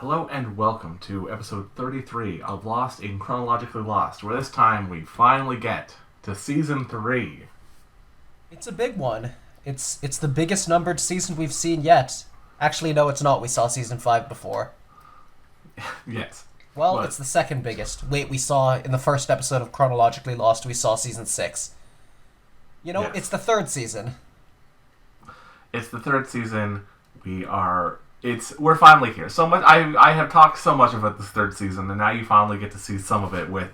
Hello and welcome to episode 33 of Lost in Chronologically Lost, where this time we finally get to season 3. It's a big one. It's the biggest numbered season we've seen yet. Actually, no, it's not. We saw season 5 before. Yes. Well, it's the second biggest. Wait, we saw in the first episode of Chronologically Lost, we saw season 6. You know, Yes. It's the third season. It's the third season. We're finally here. So much I have talked so much about this third season, and now you finally get to see some of it with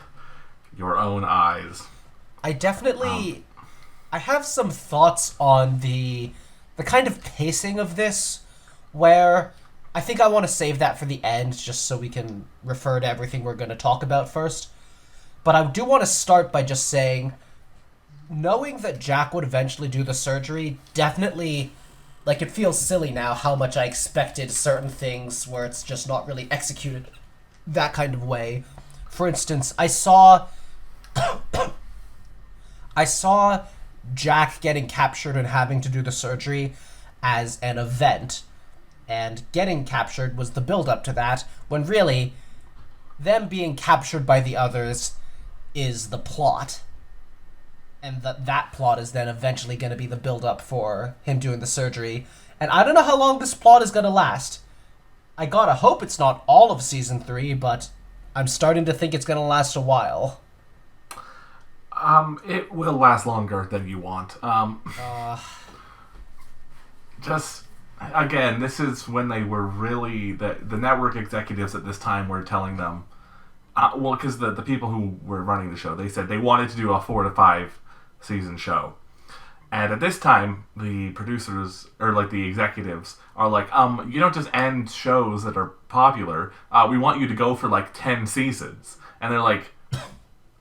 your own eyes. I have some thoughts on the kind of pacing of this, where I think I want to save that for the end, just so we can refer to everything we're going to talk about first. But I do want to start by just saying, knowing that Jack would eventually do the surgery, definitely, it feels silly now how much I expected certain things where it's just not really executed that kind of way. For instance, I saw Jack getting captured and having to do the surgery as an event, and getting captured was the build-up to that, when really, them being captured by the others is the plot. And that plot is then eventually going to be the build-up for him doing the surgery. And I don't know how long this plot is going to last. I gotta hope it's not all of Season 3, but I'm starting to think it's going to last a while. It will last longer than you want. Just, again, this is when they were really... The network executives at this time were telling them... because the people who were running the show, they said they wanted to do a 4 to 5 season show. And at this time, the producers, or the executives, are like, you don't just end shows that are popular. We want you to go for 10 seasons. And they're like,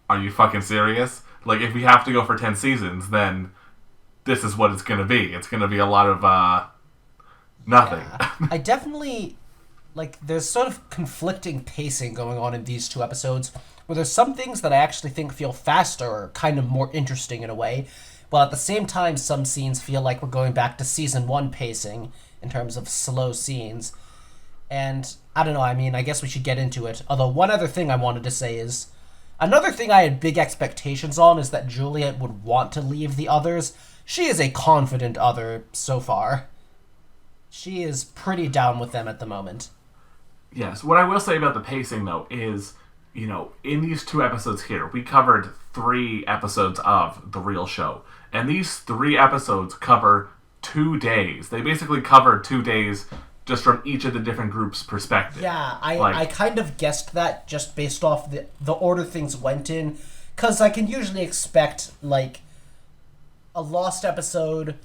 are you fucking serious? If we have to go for 10 seasons, then this is what it's going to be. It's going to be a lot of, nothing. Yeah. I definitely... there's sort of conflicting pacing going on in these two episodes, where there's some things that I actually think feel faster or kind of more interesting in a way, while at the same time some scenes feel like we're going back to Season 1 pacing in terms of slow scenes. And, I don't know, I guess we should get into it. Although one other thing I wanted to say is, another thing I had big expectations on is that Juliet would want to leave the others. She is a confident other so far. She is pretty down with them at the moment. Yes, what I will say about the pacing, though, is, in these 2 episodes here, we covered 3 episodes of the real show. And these 3 episodes cover 2 days. They basically cover 2 days just from each of the different groups' perspective. Yeah, I kind of guessed that just based off the order things went in. Because I can usually expect, a Lost episode...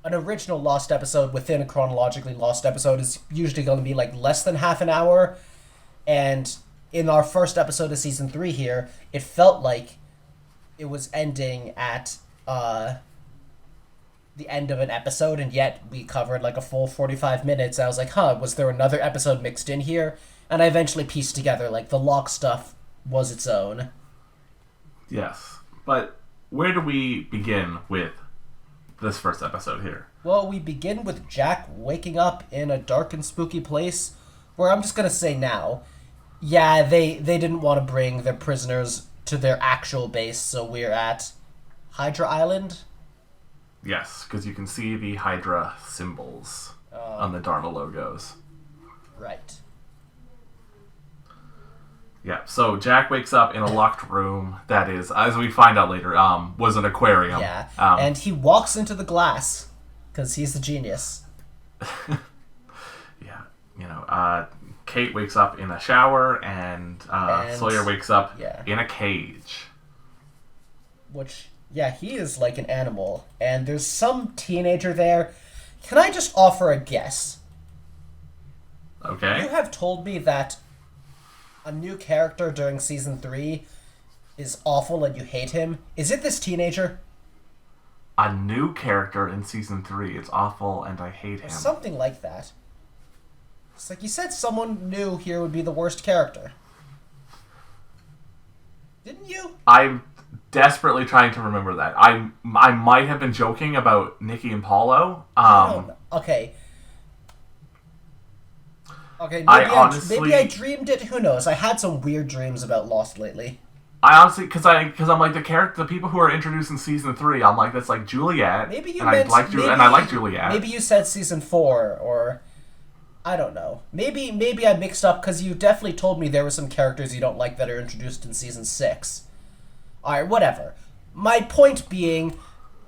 An original Lost episode within a chronologically Lost episode is usually going to be less than half an hour, and in our first episode of Season 3 here, it felt like it was ending at the end of an episode, and yet we covered a full 45 minutes. I was like, was there another episode mixed in here? And I eventually pieced together, the Locke stuff was its own. Yes, but where do we begin with this first episode here? Well, we begin with Jack waking up in a dark and spooky place, where I'm just going to say now, yeah, they didn't want to bring their prisoners to their actual base, so we're at Hydra Island? Yes, because you can see the Hydra symbols on the Dharma logos. Right. Yeah, so Jack wakes up in a locked room that is, as we find out later, was an aquarium. Yeah, and he walks into the glass, because he's a genius. Yeah, Kate wakes up in a shower, and Sawyer wakes up in a cage. Which, yeah, he is like an animal, and there's some teenager there. Can I just offer a guess? Okay. You have told me that a new character during Season 3 is awful and you hate him. Is it this teenager? A new character in Season 3. It's awful and I hate him. Or something like that. It's you said someone new here would be the worst character. Didn't you? I'm desperately trying to remember that. I might have been joking about Nikki and Paulo. I don't know. Okay. Okay, maybe I honestly, maybe I dreamed it. Who knows? I had some weird dreams about Lost lately. because I'm like the people who are introduced in season 3. I'm like, that's like Juliet, Maybe you and meant I like Juliet. Maybe you said season 4, or I don't know. Maybe I mixed up because you definitely told me there were some characters you don't like that are introduced in season 6. All right, whatever. My point being,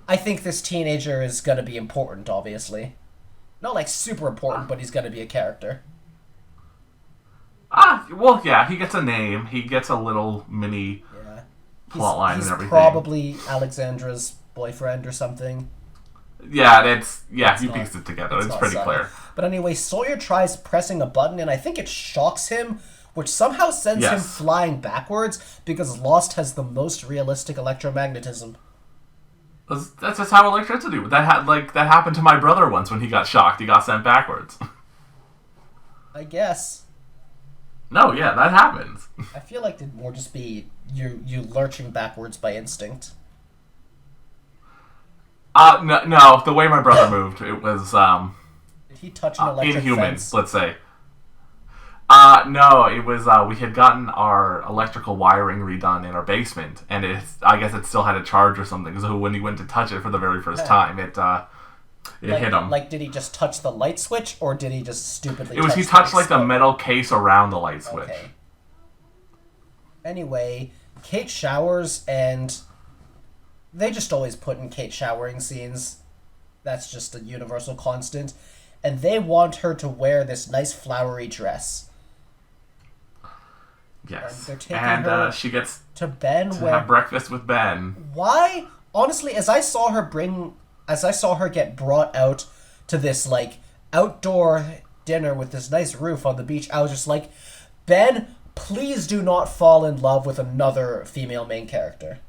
I think this teenager is gonna be important. Obviously, not like super important, but he's gonna be a character. Well, yeah, he gets a name. He gets a little mini Yeah, plotline and he's everything. probably Alexandra's boyfriend or something. Yeah, he not- pieced it together. It's not pretty subtle. clear. But anyway, Sawyer tries pressing a button, and I think it shocks him, which somehow sends him Yes. flying backwards because Lost has the most realistic electromagnetism. That's just how electricity. That happened to my brother once when he got shocked. He got sent backwards. I guess. No, yeah, that happens. I feel like it'd more just be you lurching backwards by instinct. No, the way my brother moved, it was Did he touch an electric inhuman. fence? Let's say. No, it was we had gotten our electrical wiring redone in our basement, and I guess it still had a charge or something. So when he went to touch it for the very first time, it hit him. Like, did he just touch the light switch, or did he just stupidly? He touched like the metal case around the light switch. Okay. Anyway, Kate showers, and they just always put in Kate showering scenes. That's just a universal constant. And they want her to wear this nice flowery dress. Yes, They're taking and her she gets to Ben, to where have breakfast with Ben. why? Honestly, as I saw her get brought out to this like outdoor dinner with this nice roof on the beach, I was just like, Ben, please do not fall in love with another female main character.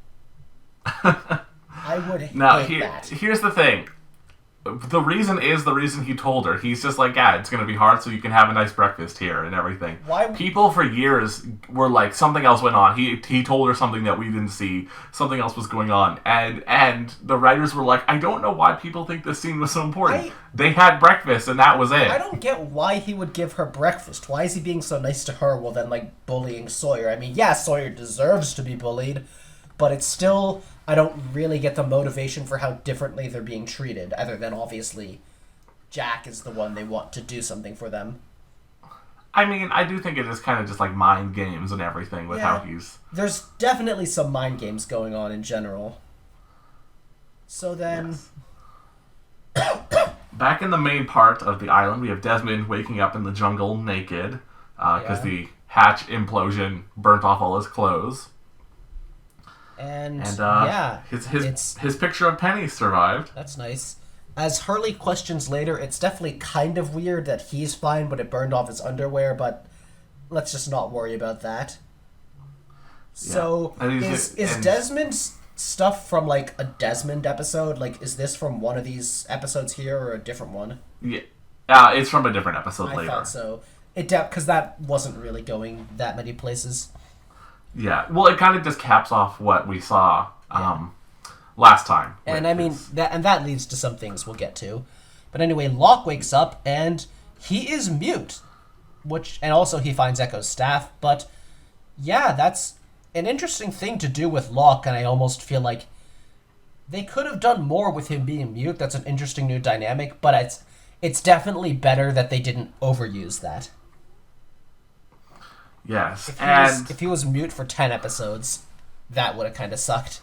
I would hate that. Here's the thing. The reason he told her. He's just like, yeah, it's going to be hard so you can have a nice breakfast here and everything. Why? People for years were like, something else went on. He told her something that we didn't see. Something else was going on. And the writers were like, I don't know why people think this scene was so important. They had breakfast and that was it. I don't get why he would give her breakfast. Why is he being so nice to her while then like bullying Sawyer? I mean, yeah, Sawyer deserves to be bullied, but it's still, I don't really get the motivation for how differently they're being treated, other than obviously Jack is the one they want to do something for them. I mean, I do think it is kind of just like mind games and everything with how he's... There's definitely some mind games going on in general. So then... Yes. Back in the main part of the island, we have Desmond waking up in the jungle naked because the hatch implosion burnt off all his clothes. And his picture of Penny survived. That's nice. As Hurley questions later, it's definitely kind of weird that he's fine, but it burned off his underwear, but let's just not worry about that. Yeah. So, is Desmond's stuff from, like, a Desmond episode? Like, is this from one of these episodes here, or a different one? Yeah. It's from a different episode later. I thought so. Because that wasn't really going that many places. Yeah, well, it kind of just caps off what we saw last time. And I mean, that leads to some things we'll get to. But anyway, Locke wakes up, and he is mute. And also he finds Echo's staff. But, yeah, that's an interesting thing to do with Locke, and I almost feel like they could have done more with him being mute. That's an interesting new dynamic, but it's definitely better that they didn't overuse that. Yes, if he was mute for 10 episodes, that would have kind of sucked.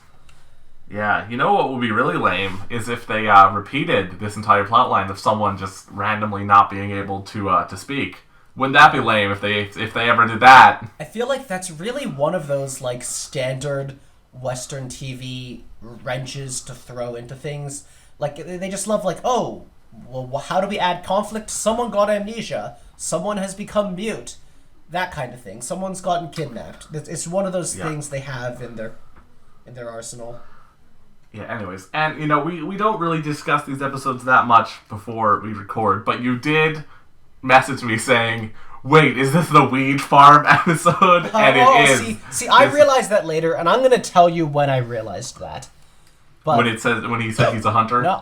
Yeah, you know what would be really lame is if they repeated this entire plotline of someone just randomly not being able to speak. Wouldn't that be lame if they ever did that? I feel like that's really one of those like standard Western TV wrenches to throw into things. Like they just love like, oh, well, how do we add conflict? Someone got amnesia. Someone has become mute. That kind of thing. Someone's gotten kidnapped. It's one of those things they have in their arsenal. Yeah, anyways. And, you know, we don't really discuss these episodes that much before we record, but you did message me saying, wait, is this the weed farm episode? And it is. See, I realized that later, and I'm going to tell you when I realized that. But when he said he's a hunter? No,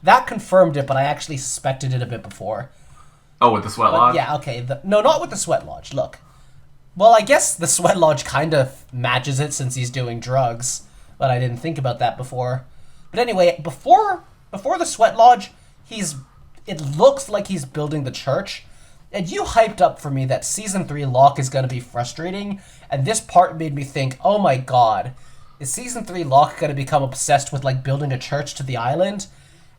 that confirmed it, but I actually suspected it a bit before. Oh, with the Sweat But Lodge? yeah, okay. No, not with the Sweat Lodge. Look. Well, I guess the Sweat Lodge kind of matches it since he's doing drugs, but I didn't think about that before. But anyway, before the Sweat Lodge, it looks like he's building the church, and you hyped up for me that Season 3 Locke is going to be frustrating, and this part made me think, oh my god, is Season 3 Locke going to become obsessed with, like, building a church to the island?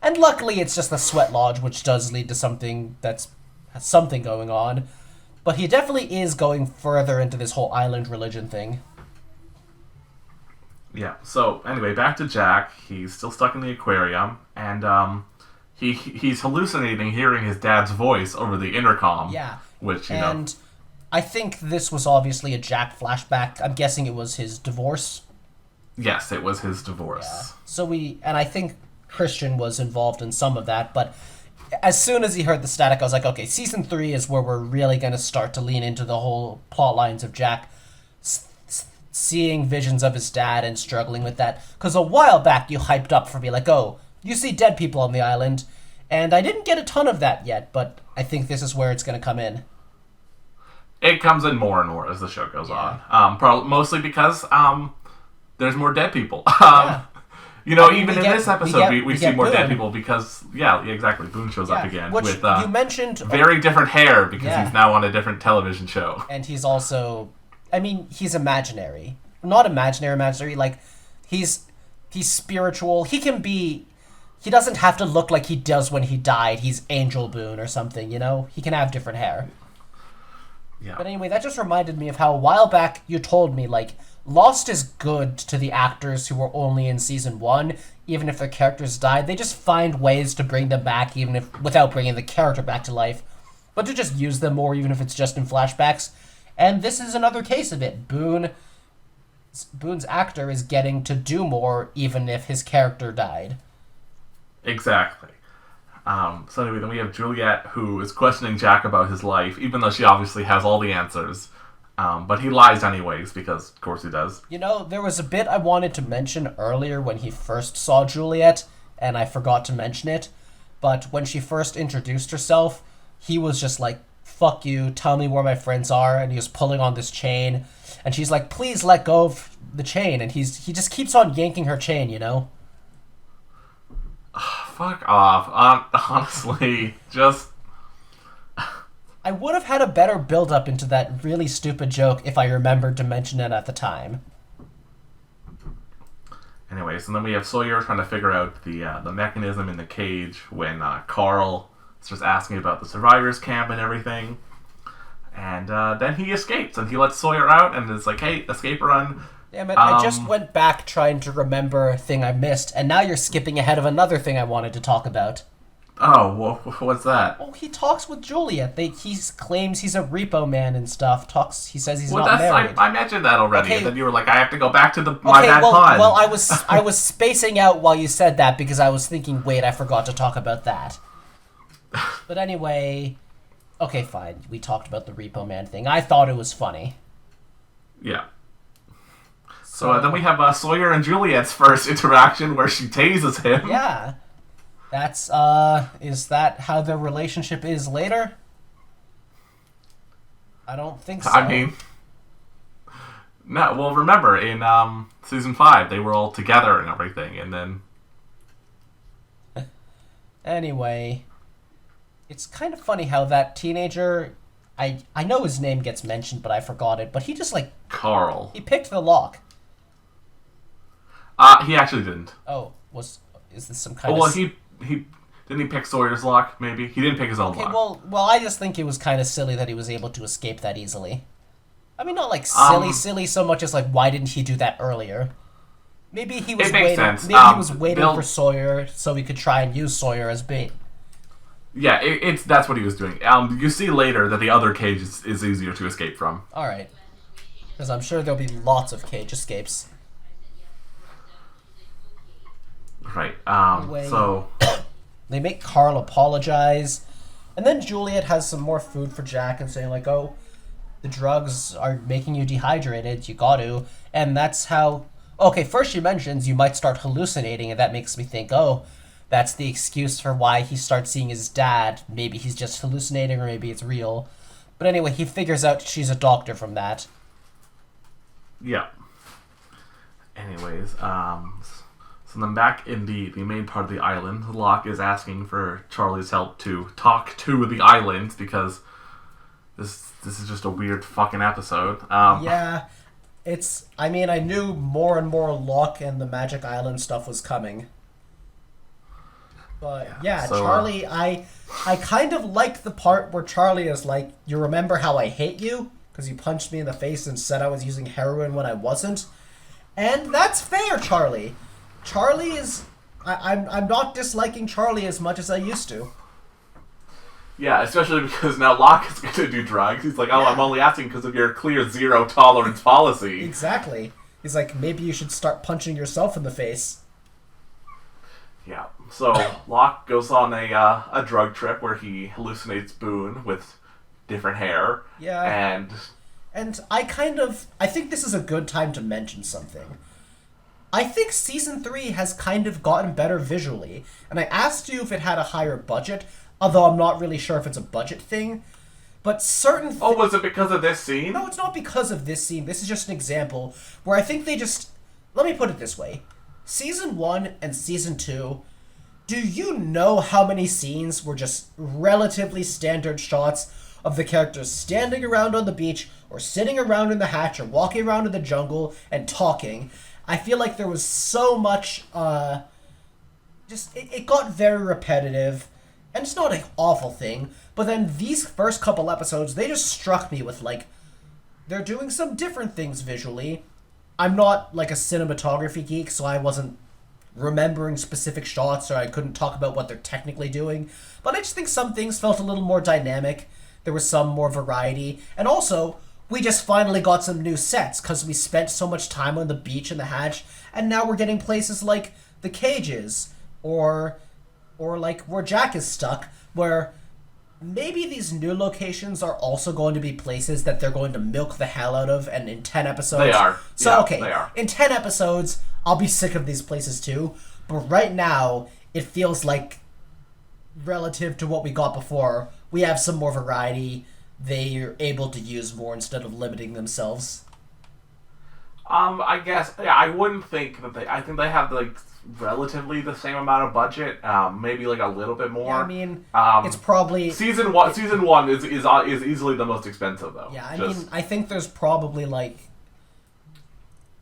And luckily it's just the Sweat Lodge, which does lead to something has something going on. But he definitely is going further into this whole island religion thing. Yeah, so anyway, back to Jack. He's still stuck in the aquarium, and he's hallucinating hearing his dad's voice over the intercom. Yeah. Which, and I think this was obviously a Jack flashback. I'm guessing it was his divorce. Yes, it was his divorce. Yeah. So and I think Christian was involved in some of that, but as soon as he heard the static, I was like, okay, Season 3 is where we're really going to start to lean into the whole plot lines of Jack seeing visions of his dad and struggling with that. Because a while back, you hyped up for me, like, oh, you see dead people on the island, and I didn't get a ton of that yet, but I think this is where it's going to come in. It comes in more and more as the show goes on. Mostly because there's more dead people. Yeah. Even in this episode, we see more Boone. Dead people because, exactly, Boone shows up again which with you mentioned very different hair because he's now on a different television show. And he's also, he's imaginary. Not imaginary, like, he's spiritual. He doesn't have to look like he does when he died. He's Angel Boone or something, He can have different hair. Yeah. But anyway, that just reminded me of how a while back you told me, like, Lost is good to the actors who were only in Season 1, even if their characters died. They just find ways to bring them back, without bringing the character back to life, but to just use them more, even if it's just in flashbacks. And this is another case of it. Boone's actor is getting to do more, even if his character died. Exactly. So anyway, then we have Juliet, who is questioning Jack about his life, even though she obviously has all the answers. But he lies anyways, because of course he does. There was a bit I wanted to mention earlier when he first saw Juliet, and I forgot to mention it. But when she first introduced herself, he was just like, fuck you, tell me where my friends are, and he was pulling on this chain. And she's like, please let go of the chain, and he just keeps on yanking her chain, Fuck off. Honestly, just... I would have had a better build-up into that really stupid joke if I remembered to mention it at the time. Anyways, and then we have Sawyer trying to figure out the mechanism in the cage when Carl is just asking about the survivors camp and everything. And then he escapes, and he lets Sawyer out, and is like, hey, escape run. Damn it, I just went back trying to remember a thing I missed, and now you're skipping ahead of another thing I wanted to talk about. Oh, what's that? Oh, he talks with Juliet. He claims he's a repo man and stuff. He says he's not married. I mentioned that already, okay. And then you were like, I have to go back to my bad pun. Well, I was spacing out while you said that because I was thinking, wait, I forgot to talk about that. But anyway, okay, fine. We talked about the repo man thing. I thought it was funny. Yeah. So then we have Sawyer and Juliet's first interaction where she tases him. Yeah. That's, is that how their relationship is later? I don't think so. I mean, no, well, remember, in Season 5, they were all together and everything, and then... Anyway, it's kind of funny how that teenager... I know his name gets mentioned, but I forgot it, but he just, like... Carl. He picked the lock. He actually didn't. Oh, is this some kind of... Well, he didn't he pick Sawyer's lock, maybe? He didn't pick his own lock. Well, I just think it was kind of silly that he was able to escape that easily. I mean, not like silly so much as like, why didn't he do that earlier? Maybe he was waiting. Sense. Maybe he was waiting for Sawyer so he could try and use Sawyer as bait. Yeah, that's what he was doing. You see later that the other cage is easier to escape from. All right, because I'm sure there'll be lots of cage escapes. Right. Anyway, So they make Carl apologize, and then Juliet has some more food for Jack and saying like, "Oh, the drugs are making you dehydrated. You got to," and that's how. Okay, first she mentions you might start hallucinating, and that makes me think, oh, that's the excuse for why he starts seeing his dad. Maybe he's just hallucinating, or maybe it's real. But anyway, he figures out she's a doctor from that. Yeah. Anyways, so then back in the main part of the island, Locke is asking for Charlie's help to talk to the island because this is just a weird fucking episode. Yeah, I mean, I knew more and more Locke and the Magic Island stuff was coming. But yeah, so, Charlie, I kind of like the part where Charlie is like, you remember how I hate you? Because you punched me in the face and said I was using heroin when I wasn't. And that's fair, Charlie. Charlie is... I'm not disliking Charlie as much as I used to. Yeah, especially because now Locke is going to do drugs. He's like, oh, yeah. I'm only asking because of your clear zero tolerance policy. Exactly. He's like, maybe you should start punching yourself in the face. Yeah. So Locke goes on a drug trip where he hallucinates Boone with different hair. Yeah. And I think this is a good time to mention something. I think Season 3 has kind of gotten better visually. And I asked you if it had a higher budget, although I'm not really sure if it's a budget thing. But certain... Oh, was it because of this scene? No, it's not because of this scene. This is just an example where I think they just... Let me put it this way. Season 1 and Season 2... Do you know how many scenes were just relatively standard shots of the characters standing around on the beach or sitting around in the hatch or walking around in the jungle and talking? I feel like there was so much, it got very repetitive, and it's not an awful thing, but then these first couple episodes, they just struck me with, like, they're doing some different things visually. I'm not, like, a cinematography geek, so I wasn't remembering specific shots, or I couldn't talk about what they're technically doing, but I just think some things felt a little more dynamic. There was some more variety, and also we just finally got some new sets because we spent so much time on the beach and the hatch, and now we're getting places like the cages or like where Jack is stuck, where maybe these new locations are also going to be places that they're going to milk the hell out of, and in 10 episodes... They are. So, yeah, okay, they are. In 10 episodes, I'll be sick of these places too, but right now, it feels like, relative to what we got before, we have some more variety. They're able to use more instead of limiting themselves. I guess, yeah, I wouldn't think that I think they have, like, relatively the same amount of budget, maybe, like, a little bit more. Yeah, I mean, it's probably... Season one is easily the most expensive, though. Yeah, I mean, I think there's probably, like...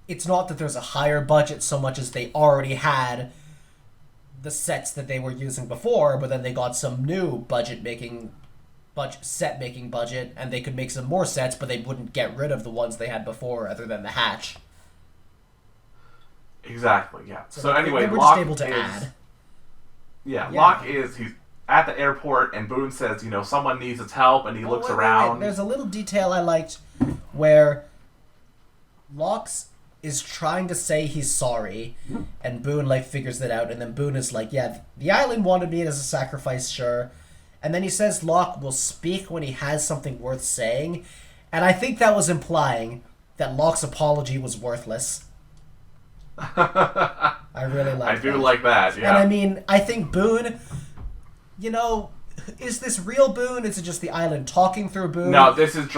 It's not that there's a higher budget so much as they already had the sets that they were using before, but then they got some new set-making budget, and they could make some more sets, but they wouldn't get rid of the ones they had before, other than the hatch. Exactly, yeah. So anyway, they were Locke just able to add. Yeah, Locke he's at the airport, and Boone says, someone needs its help, and he looks around. Wait. There's a little detail I liked where Locke is trying to say he's sorry, and Boone, like, figures that out, and then Boone is like, yeah, the island wanted me as a sacrifice, sure. And then he says Locke will speak when he has something worth saying, and I think that was implying that Locke's apology was worthless. I really like that. I do like that, yeah. And I mean, I think Boone, is this real Boone? Is it just the island talking through Boone? No, this is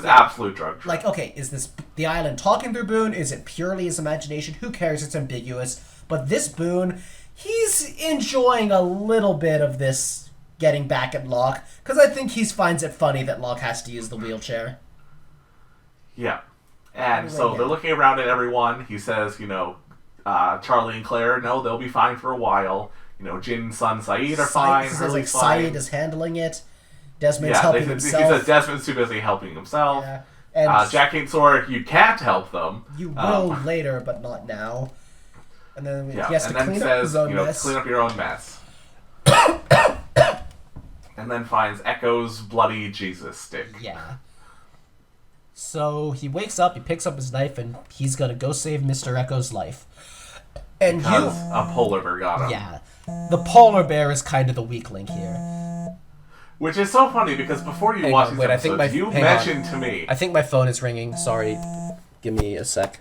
absolute drug. Like, okay, is this the island talking through Boone? Is it purely his imagination? Who cares? It's ambiguous. But this Boone, he's enjoying a little bit of this getting back at Locke, because I think he finds it funny that Locke has to use the wheelchair. Yeah. And so they're looking around at everyone. He says, Charlie and Claire, no, they'll be fine for a while. Jin's son Saeed are fine. He says, like, Saeed is handling it. Desmond's helping himself. He says Desmond's too busy helping himself. Yeah. And Jack and Sora, you can't help them. You will later, but not now. And then he has to clean up his own mess. Clean up your own mess. And then finds Echo's bloody Jesus stick. Yeah. So he wakes up, he picks up his knife, and he's gonna go save Mr. Echo's life. And because a polar bear got him. Yeah. The polar bear is kind of the weak link here. Which is so funny, because before you watch these episodes, you mentioned to me... I think my phone is ringing. Sorry. Give me a sec.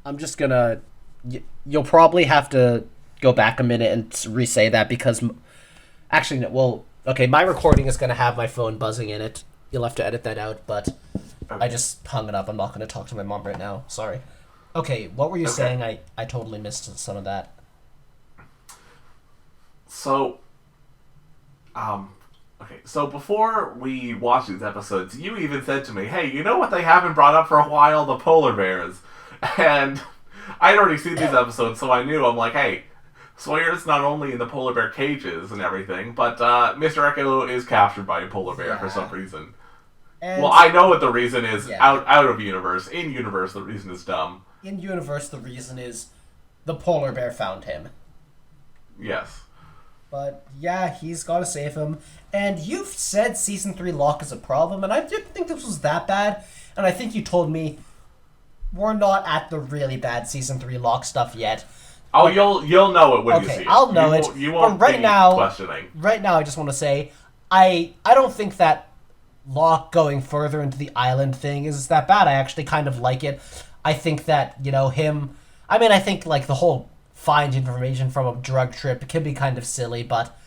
I'm just gonna. You'll probably have to go back a minute and re-say that because, actually, no, well, okay, my recording is gonna have my phone buzzing in it. You'll have to edit that out, but I just hung it up. I'm not gonna talk to my mom right now. Sorry. Okay, what were you saying? I totally missed some of that. So, okay, so before we watched these episodes, you even said to me, hey, you know what they haven't brought up for a while? The polar bears. And I'd already seen these episodes, so I knew. I'm like, hey, Sawyer's not only in the polar bear cages and everything, but Mr. Echo is captured by a polar bear for some reason. And well, I know what the reason is out of universe. In universe, the reason is dumb. In universe, the reason is the polar bear found him. Yes. But yeah, he's got to save him. And you've said Season 3 Locke is a problem, and I didn't think this was that bad. And I think you told me we're not at the really bad Season 3 Locke stuff yet. Oh, but you'll know it when you see it. Okay, I'll know it. You won't but questioning. Right now, I just want to say, I don't think that Locke going further into the island thing is that bad. I actually kind of like it. I think that, him... I mean, I think, like, the whole find information from a drug trip can be kind of silly, but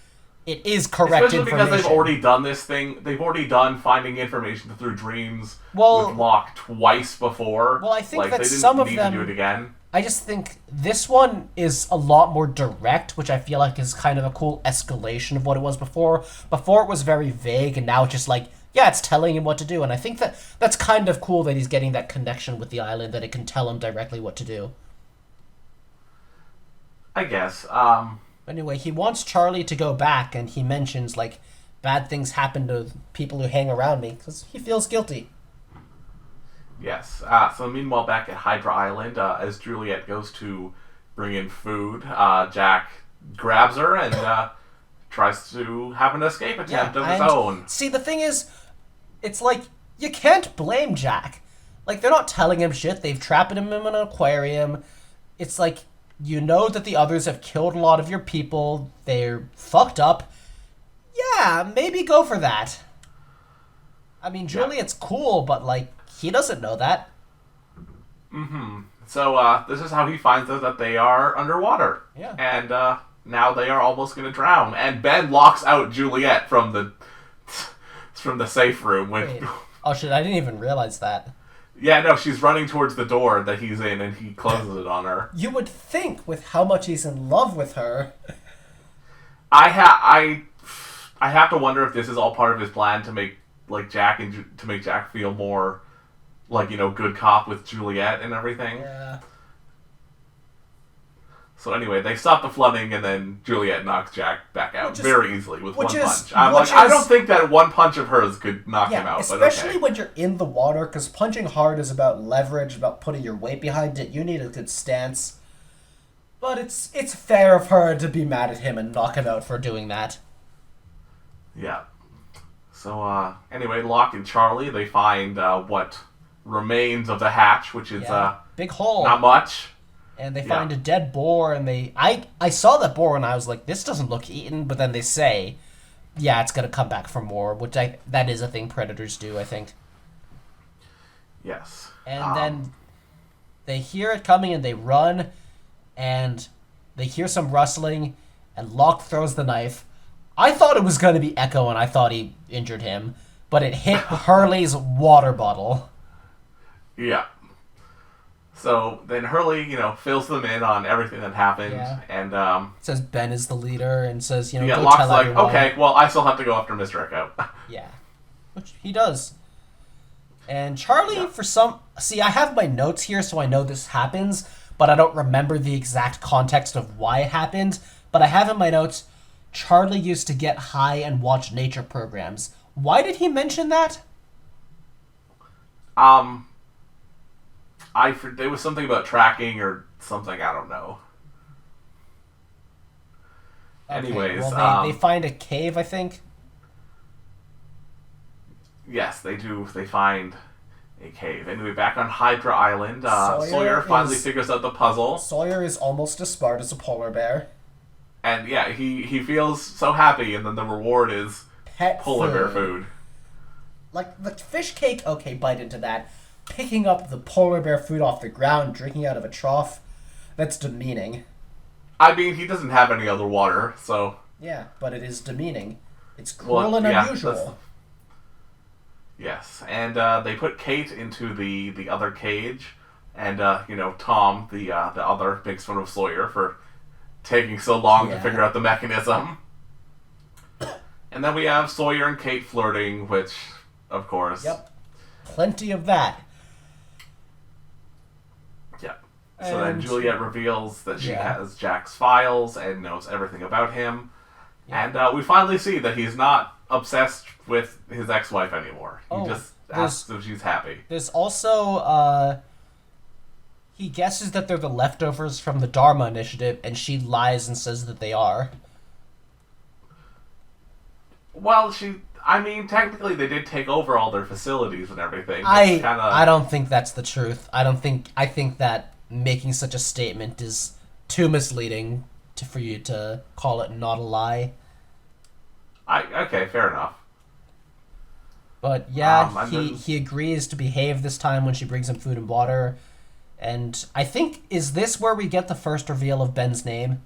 it is correct Especially information. because they've already done this thing. They've already done finding information through dreams with Locke twice before. Well, I think like, that they didn't some of need them... to do it again. I just think this one is a lot more direct, which I feel like is kind of a cool escalation of what it was before. Before it was very vague, and now it's just like, yeah, it's telling him what to do. And I think that's kind of cool that he's getting that connection with the island, that it can tell him directly what to do. I guess. Anyway, he wants Charlie to go back, and he mentions, like, bad things happen to people who hang around me, because he feels guilty. Yes. So meanwhile, back at Hydra Island, as Juliet goes to bring in food, Jack grabs her and tries to have an escape attempt of his own. See, the thing is, it's like, you can't blame Jack. Like, they're not telling him shit. They've trapped him in an aquarium. It's like, you know that the others have killed a lot of your people. They're fucked up. Yeah, maybe go for that. I mean, Juliet's cool, but, like, he doesn't know that. Mm-hmm. So, this is how he finds out that they are underwater. Yeah. And, now they are almost going to drown. And Ben locks out Juliet from the safe room. Wait. Oh, shit, I didn't even realize that. Yeah, no, she's running towards the door that he's in, and he closes it on her. You would think, with how much he's in love with her... I have to wonder if this is all part of his plan to make, like, Jack feel more... like, good cop with Juliet and everything. Yeah. So anyway, they stop the flooding, and then Juliet knocks Jack back out very easily with one punch. I don't think that one punch of hers could knock him out, especially but okay. when you're in the water, because punching hard is about leverage, about putting your weight behind it. You need a good stance. But it's fair of her to be mad at him and knock him out for doing that. Yeah. So, anyway, Locke and Charlie, they find, what... remains of the hatch, which is big hole, not much, and they find a dead boar, and I saw that boar and I was like, this doesn't look eaten, but then they say, yeah, it's gonna come back for more, which that is a thing predators do, I think. Yes. And then they hear it coming and they run, and they hear some rustling, and Locke throws the knife. I thought it was gonna be Echo, and I thought he injured him, but it hit Hurley's water bottle. Yeah. So then Hurley, fills them in on everything that happened, and says Ben is the leader, and says, go Locke's tell like, everyone. okay, well, I still have to go after Mr. Echo. Yeah, which he does. And Charlie, I have my notes here, so I know this happens, but I don't remember the exact context of why it happened. But I have in my notes, Charlie used to get high and watch nature programs. Why did he mention that? There was something about tracking or something, I don't know. Okay, anyways, well, they find a cave, I think. Yes, they do. They find a cave. Anyway, back on Hydra Island, Sawyer finally figures out the puzzle. Sawyer is almost as smart as a polar bear. And yeah, he feels so happy, and then the reward is polar bear food. Like, the fish cake, okay, bite into that. picking up the polar bear food off the ground, drinking out of a trough, that's demeaning. I mean, he doesn't have any other water, so... Yeah, but it is demeaning. It's cruel and unusual. Yes, and they put Kate into the other cage, and, Tom, the other, makes fun of Sawyer for taking so long to figure out the mechanism. And then we have Sawyer and Kate flirting, which, of course... Yep. Plenty of that. Yeah. So then Juliet reveals that she has Jack's files and knows everything about him. Yeah. And we finally see that he's not obsessed with his ex-wife anymore. He just asks if she's happy. There's also, he guesses that they're the leftovers from the Dharma Initiative, and she lies and says that they are. Well, technically they did take over all their facilities and everything. I don't think that's the truth. I think that making such a statement is too misleading for you to call it not a lie. Okay, fair enough. But yeah, he agrees to behave this time when she brings him food and water. And I think, is this where we get the first reveal of Ben's name?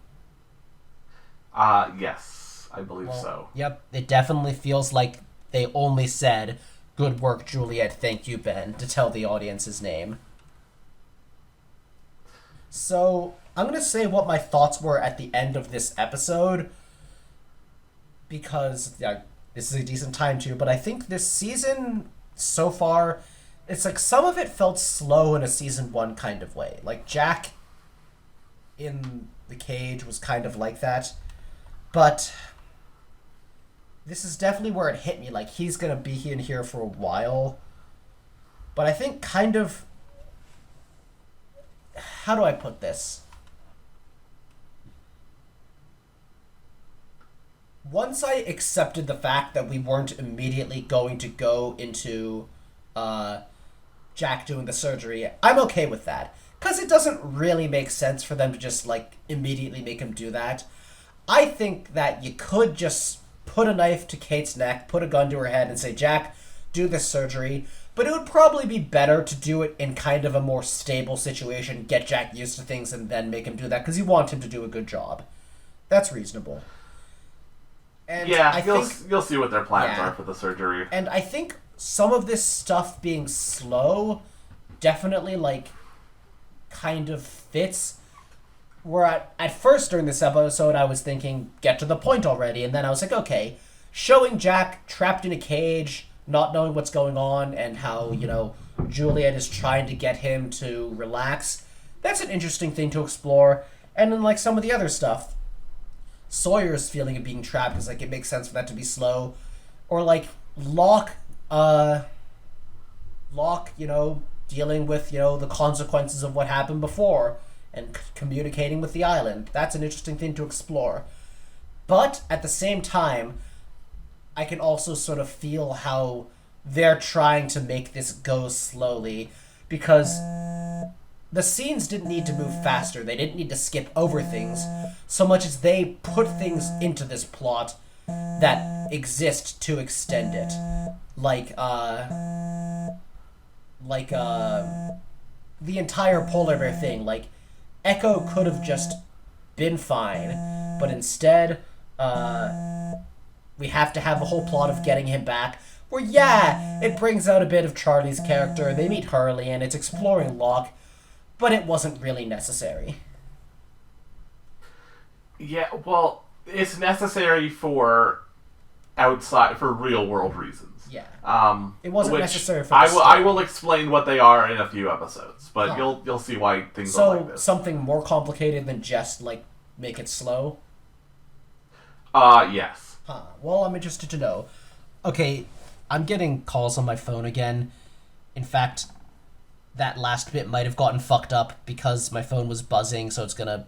Yes, I believe so. Yep, it definitely feels like they only said, "Good work, Juliet, thank you, Ben," to tell the audience his name. So, I'm going to say what my thoughts were at the end of this episode, because this is a decent time to, but I think this season, so far, it's like some of it felt slow in a season 1 kind of way. Like, Jack in the cage was kind of like that, but this is definitely where it hit me. Like, he's going to be in here for a while, but I think kind of... How do I put this? Once I accepted the fact that we weren't immediately going to go into Jack doing the surgery, I'm okay with that. Because it doesn't really make sense for them to just, immediately make him do that. I think that you could just put a knife to Kate's neck, put a gun to her head, and say, "Jack, do this surgery." But it would probably be better to do it in kind of a more stable situation, get Jack used to things, and then make him do that, because you want him to do a good job. That's reasonable. And you'll see what their plans are for the surgery. And I think some of this stuff being slow definitely, kind of fits. Where at first during this episode, I was thinking, get to the point already, and then I was like, okay, showing Jack trapped in a cage, not knowing what's going on, and how, Juliet is trying to get him to relax. That's an interesting thing to explore. And then, some of the other stuff, Sawyer's feeling of being trapped is, it makes sense for that to be slow. Or, Locke, dealing with, the consequences of what happened before, and communicating with the island. That's an interesting thing to explore. But, at the same time, I can also sort of feel how they're trying to make this go slowly, because the scenes didn't need to move faster. They didn't need to skip over things so much as they put things into this plot that exist to extend it. The entire polar bear thing. Echo could have just been fine, but instead, we have to have a whole plot of getting him back, where, it brings out a bit of Charlie's character, they meet Hurley, and it's exploring Locke, but it wasn't really necessary. Yeah, well, it's necessary for real-world reasons. Yeah. It wasn't necessary for the I will explain what they are in a few episodes, but you'll see why things are like this. So, something more complicated than just, make it slow? Yes. Huh. Well, I'm interested to know. Okay, I'm getting calls on my phone again. In fact, that last bit might have gotten fucked up because my phone was buzzing, so it's gonna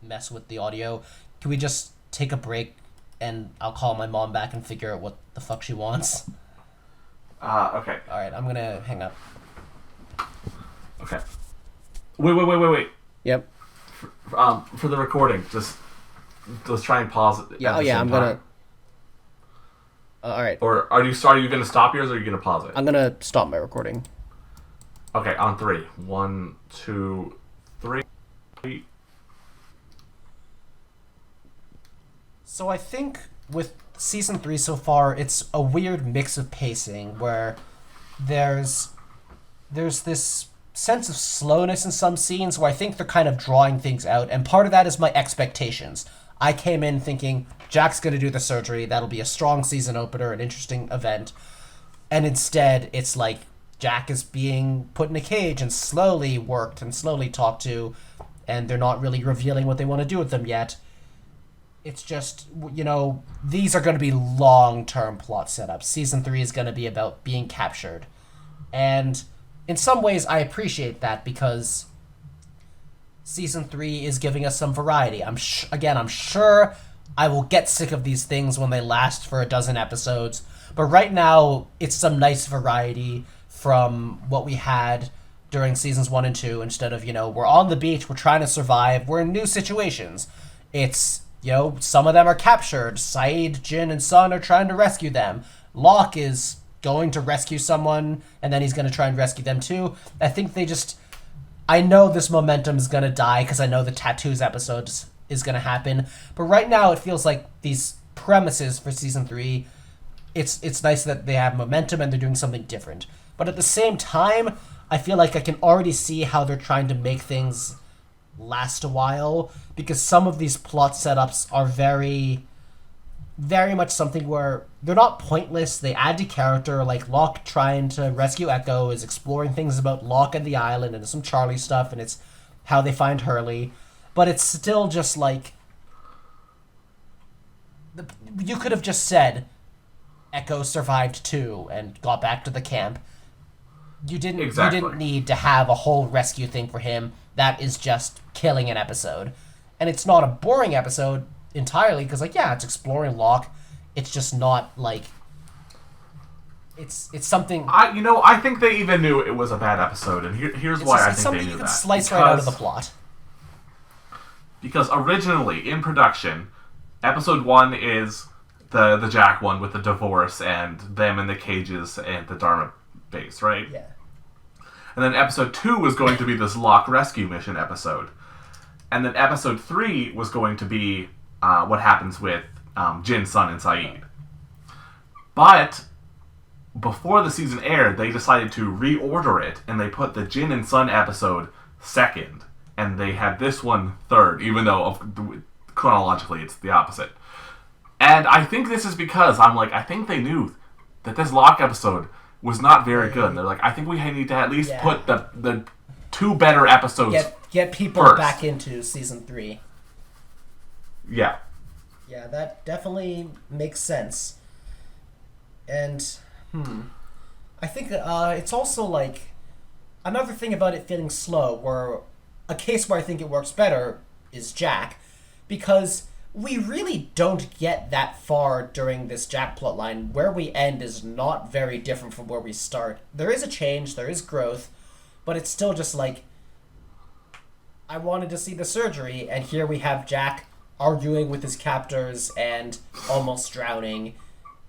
mess with the audio. Can we just take a break and I'll call my mom back and figure out what the fuck she wants? Okay. Alright, I'm gonna hang up. Okay. Wait. Yep. For the recording, just let's try and pause it. Yeah, I'm gonna... Alright. Or are you going to stop yours, or are you going to pause it? I'm gonna stop my recording. Okay, on three. 1, 2, 3. So I think with season 3 so far, it's a weird mix of pacing where there's this sense of slowness in some scenes where I think they're kind of drawing things out, and part of that is my expectations. I came in thinking Jack's going to do the surgery, that'll be a strong season opener, an interesting event, and instead it's like Jack is being put in a cage and slowly worked and slowly talked to, and they're not really revealing what they want to do with them yet. It's just, these are going to be long-term plot setups. Season 3 is going to be about being captured. And in some ways, I appreciate that because Season 3 is giving us some variety. I'm sure I will get sick of these things when they last for a dozen episodes. But right now, it's some nice variety from what we had during Seasons 1 and 2. Instead of, we're on the beach, we're trying to survive, we're in new situations. It's... some of them are captured. Saeed, Jin, and Sun are trying to rescue them. Locke is going to rescue someone, and then he's going to try and rescue them too. I think I know this momentum is going to die because I know the tattoos episode is going to happen. But right now, it feels like these premises for Season 3, it's nice that they have momentum and they're doing something different. But at the same time, I feel like I can already see how they're trying to make things last a while, because some of these plot setups are very, very much something where they're not pointless. They add to character, like Locke trying to rescue Echo is exploring things about Locke and the island and some Charlie stuff, and it's how they find Hurley. But it's still just like... you could have just said Echo survived too and got back to the camp. You didn't need to have a whole rescue thing for him. That is just killing an episode. And it's not a boring episode entirely, because, it's exploring Locke. It's just not, It's something... I think they even knew it was a bad episode, and here's why I think they knew that. It's something you can slice right out of the plot. Because originally, in production, episode 1 is the Jack one with the divorce and them in the cages and the Dharma base, right? Yeah. And then episode 2 was going to be this Locke rescue mission episode. And then episode 3 was going to be what happens with Jin, Sun, and Saeed. But before the season aired, they decided to reorder it, and they put the Jin and Sun episode second. And they had this one third, even though chronologically it's the opposite. And I think this is because I think they knew that this Locke episode was not very good. And they're like, I think we need to at least put the 2 better episodes get people first. Back into Season 3. Yeah. Yeah, that definitely makes sense. And, I think it's also, another thing about it feeling slow, where a case where I think it works better is Jack, because we really don't get that far during this Jack plotline. Where we end is not very different from where we start. There is a change, there is growth, but it's still just I wanted to see the surgery, and here we have Jack arguing with his captors and almost drowning,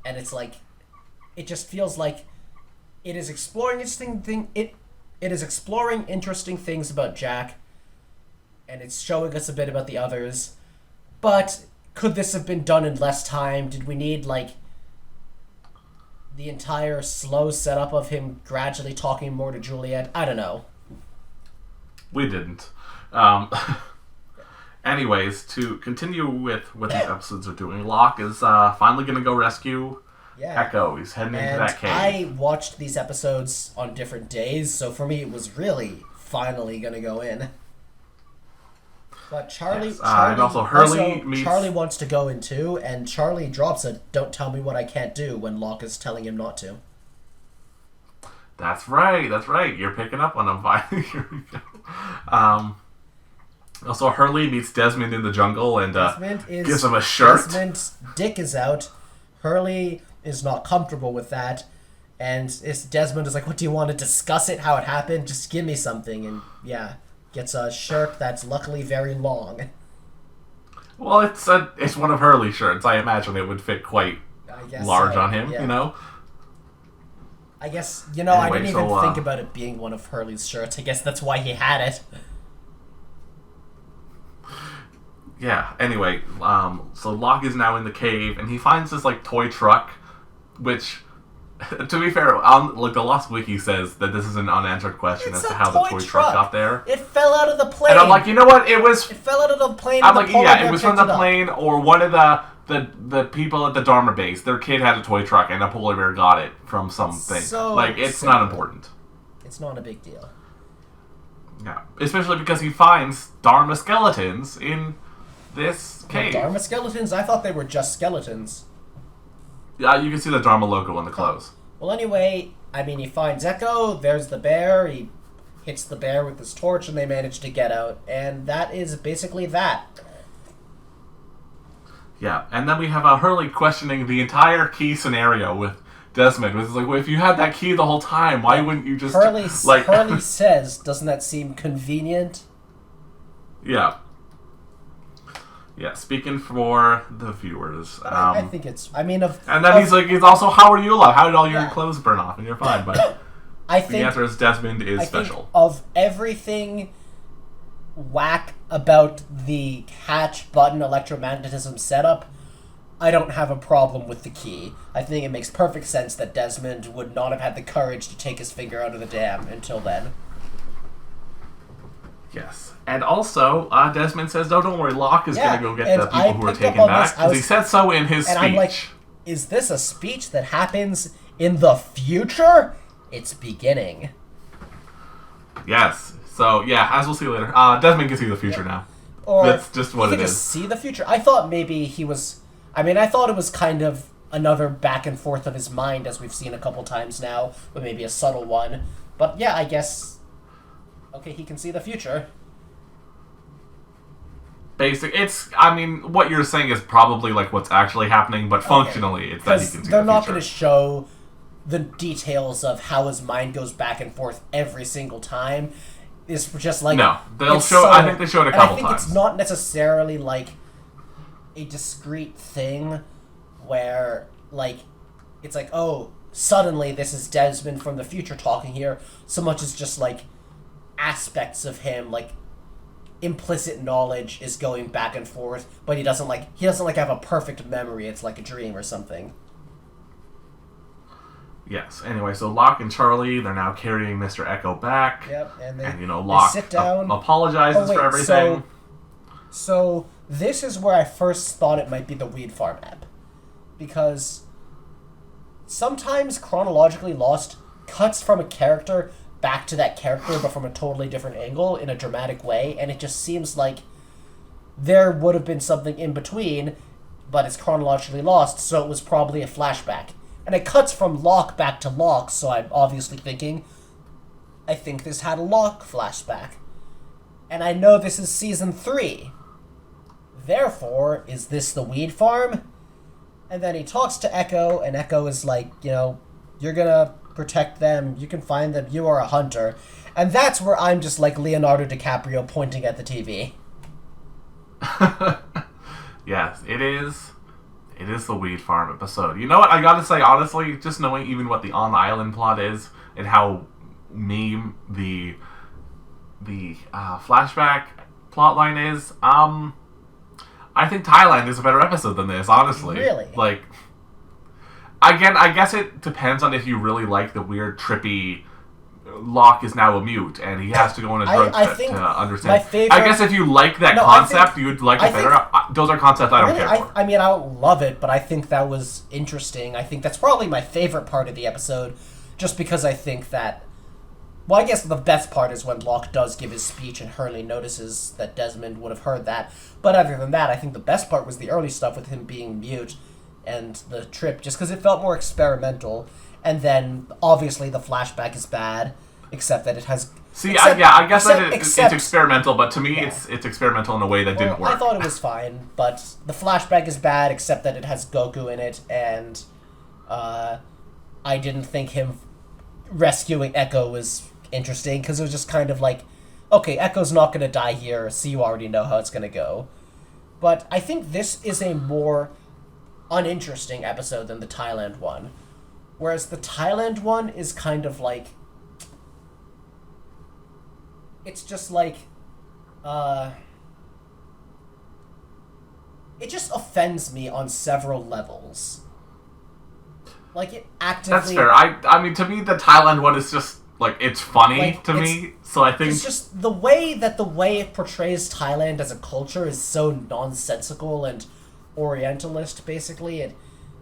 and it's it just feels like it is exploring it is exploring interesting things about Jack, and it's showing us a bit about the others. But could this have been done in less time? Did we need, the entire slow setup of him gradually talking more to Juliet? I don't know. We didn't. Anyways, to continue with what these episodes are doing, Locke is finally going to go rescue Echo. He's heading into that cave. I watched these episodes on different days, so for me it was really finally going to go in. But Charlie and also Charlie wants to go in too, and Charlie drops a "Don't tell me what I can't do" when Locke is telling him not to. That's right. You're picking up on him. Here we go. Also, Hurley meets Desmond in the jungle and gives him a shirt. Desmond's dick is out. Hurley is not comfortable with that, and Desmond is like, "What do you want to discuss it? How it happened? Just give me something." And gets a shirt that's luckily very long. Well, it's one of Hurley's shirts. I imagine it would fit quite large on him, I guess, I Anyway, didn't even so, think about it being one of Hurley's shirts. I guess that's why he had it. Yeah, anyway, so Locke is now in the cave, and he finds this, toy truck, which, to be fair, the Lost Wiki says that this is an unanswered question It's as to a how the toy toy truck got there. It fell out of the plane. And I'm like, you know what, it fell out of the plane. I'm like, yeah, it was from the plane, or one of the people at the Dharma base, their kid had a toy truck, and a polar bear got it from something. It's not important. It's not a big deal. Yeah, especially because he finds Dharma skeletons in this cave. Dharma skeletons? I thought they were just skeletons. Yeah, you can see the Dharma logo on the clothes. Well, anyway, he finds Echo, there's the bear, he hits the bear with his torch, and they manage to get out, and that is basically that. Yeah, and then we have Hurley questioning the entire key scenario with Desmond. It's like, well, if you had that key the whole time, why wouldn't you just... Hurley says, doesn't that seem convenient? Yeah. Yeah, speaking for the viewers. I think it's... and then he's also, how are you alive? How did all your clothes burn off? And you're fine, but I think the answer is Desmond is special. Think of everything whack about the hatch button electromagnetism setup, I don't have a problem with the key. I think it makes perfect sense that Desmond would not have had the courage to take his finger out of the dam until then. Yes. And also, Desmond says, no, don't worry, Locke is going to go get the people who are taken back. Because he said so in his speech. I'm like, is this a speech that happens in the future? It's beginning. Yes. So, yeah, as we'll see later. Desmond can see the future now. Or that's just what it is. He can just see the future. I thought maybe he was... I thought it was kind of another back and forth of his mind, as we've seen a couple times now, but maybe a subtle one. But yeah, I guess... Okay, he can see the future. What you're saying is probably what's actually happening, but functionally it's that he can see the future. They're not going to show the details of how his mind goes back and forth every single time. It's just no, they'll show. I think they showed it a couple times. I think it's not necessarily a discrete thing where it's oh, suddenly this is Desmond from the future talking here, so much as just aspects of him, implicit knowledge is going back and forth, but he doesn't have a perfect memory. It's like a dream or something. Yes. Anyway, so Locke and Charlie, they're now carrying Mr. Echo back. Yep. And Locke sit down. Apologizes for everything. So this is where I first thought it might be the Weed Farm app, because sometimes Chronologically Lost cuts from a character back to that character, but from a totally different angle in a dramatic way, and it just seems like there would have been something in between, but it's chronologically lost, so it was probably a flashback. And it cuts from Locke back to Locke, so I'm obviously thinking, I think this had a Locke flashback. And I know this is season 3. Therefore, is this the Weed Farm? And then he talks to Echo, and Echo is like, you're gonna protect them, you can find them, you are a hunter. And that's where I'm just like Leonardo DiCaprio pointing at the TV. Yes, it is. It is the Weed Farm episode. You know what? I gotta say, honestly, just knowing even what the On the Island plot is and how meme the flashback plotline is, I think Thailand is a better episode than this, honestly. Really? Again, I guess it depends on if you really like the weird, trippy... Locke is now a mute, and he has to go on a drug trip to understand. I guess if you like that concept, you would like it better. Those are concepts I don't care for. I don't love it, but I think that was interesting. I think that's probably my favorite part of the episode, just because I think that... Well, I guess the best part is when Locke does give his speech and Hurley notices that Desmond would have heard that. But other than that, I think the best part was the early stuff with him being mute and the trip, just because it felt more experimental. And then, obviously, the flashback is bad, except that it has... I guess it's experimental, but to me, it's experimental in a way that didn't work. I thought it was fine, but the flashback is bad, except that it has Goku in it, and I didn't think him rescuing Echo was interesting, because it was just kind of like, okay, Echo's not going to die here, so you already know how it's going to go. But I think this is a more uninteresting episode than the Thailand one. Whereas the Thailand one is kind of like... It's just like... It just offends me on several levels. Like, it actively... That's fair. I mean, to me, the Thailand one is just, like, it's funny like, to me, so I think... It's just the way it portrays Thailand as a culture is so nonsensical and Orientalist, basically. It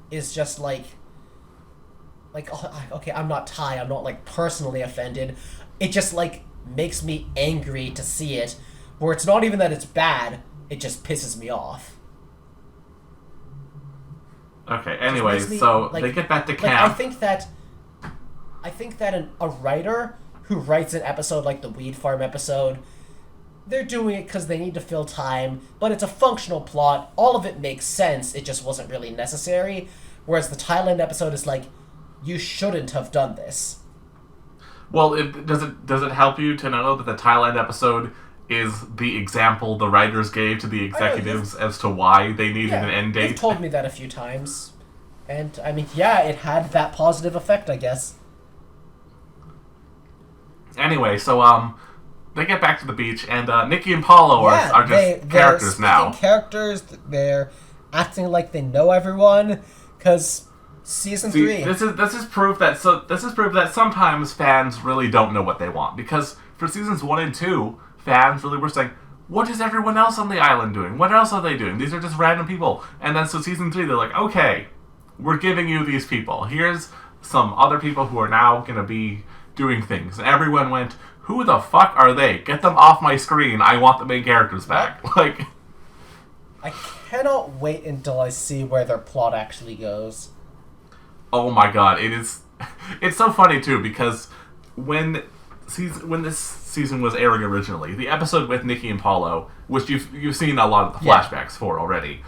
is just like, oh, okay, I'm not Thai, I'm not, like, personally offended. It just, like, makes me angry to see it, where it's not even that it's bad, it just pisses me off. Okay, anyway, so like, they get back to camp. Like, I think that a writer who writes an episode like the Weed Farm episode, they're doing it because they need to fill time, but it's a functional plot. All of it makes sense. It just wasn't really necessary. Whereas the Thailand episode is like, you shouldn't have done this. Well, does it help you to know that the Thailand episode is the example the writers gave to the executives as to why they needed an end date? You've told me that a few times. And, I mean, yeah, it had that positive effect, I guess. Anyway, so, they get back to the beach, and Nikki and Paulo are just characters now. Characters, they're acting like they know everyone, because season 3... This is proof that sometimes fans really don't know what they want, because for seasons 1 and 2, fans really were saying, what is everyone else on the island doing? What else are they doing? These are just random people. And then so season 3, they're like, okay, we're giving you these people. Here's some other people who are now going to be doing things. And everyone went, who the fuck are they? Get them off my screen. I want the main characters back. Like, I cannot wait until I see where their plot actually goes. Oh my god, it's so funny too, because when this season was airing originally, the episode with Nikki and Paulo, which you've seen a lot of the flashbacks for already,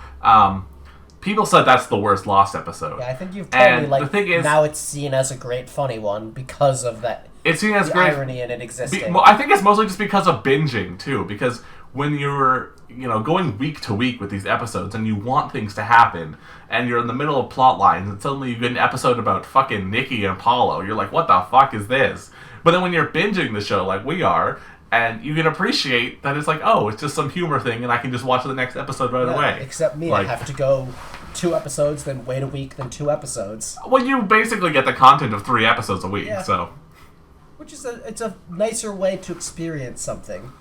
people said that's the worst Lost episode. Yeah, I think you've told me, like, the thing is, now it's seen as a great funny one because of that. It's seen as the great irony in it existing. I think it's mostly just because of binging too, because when you're going week to week with these episodes and you want things to happen and you're in the middle of plot lines and suddenly you get an episode about fucking Nikki and Paulo, you're like, what the fuck is this? But then when you're binging the show like we are, and you can appreciate that it's like, oh, it's just some humor thing and I can just watch the next episode right away. Except me, like, I have to go 2 episodes, then wait a week, then 2 episodes. Well, you basically get the content of 3 episodes a week, so... Which is it's a nicer way to experience something.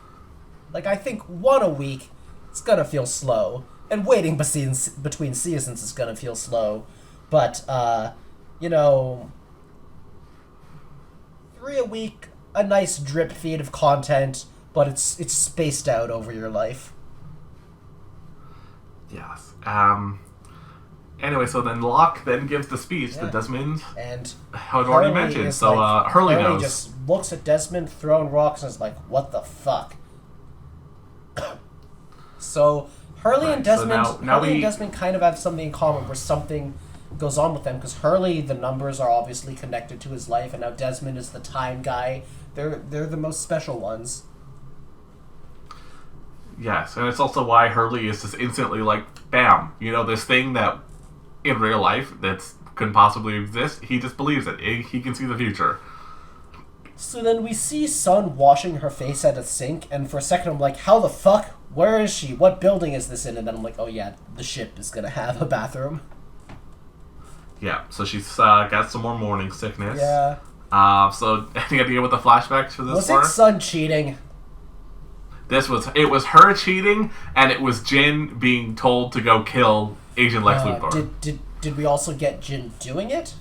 Like, I think 1 a week, it's gonna feel slow. And waiting between seasons is gonna feel slow. But, 3 a week, a nice drip feed of content, but it's spaced out over your life. Yes. Anyway, so then Locke then gives the speech to Desmond. And I'd already mentioned. So Hurley knows. Just looks at Desmond, throwing rocks, and is like, "What the fuck?" So Hurley and Desmond kind of have something in common, where something goes on with them, because Hurley, the numbers are obviously connected to his life, and now Desmond is the time guy. They're the most special ones. Yes, and it's also why Hurley is just instantly like, bam, this thing that in real life that couldn't possibly exist, he just believes it. He can see the future. So then we see Sun washing her face at a sink, and for a second I'm like, how the fuck? Where is she? What building is this in? And then I'm like, oh yeah, the ship is gonna have a bathroom. Yeah, so she's got some more morning sickness. Yeah. So any idea what the flashbacks for this were? Was it Sun cheating? It was her cheating, and it was Jin being told to go kill Agent Lex Luthor. Did we also get Jin doing it?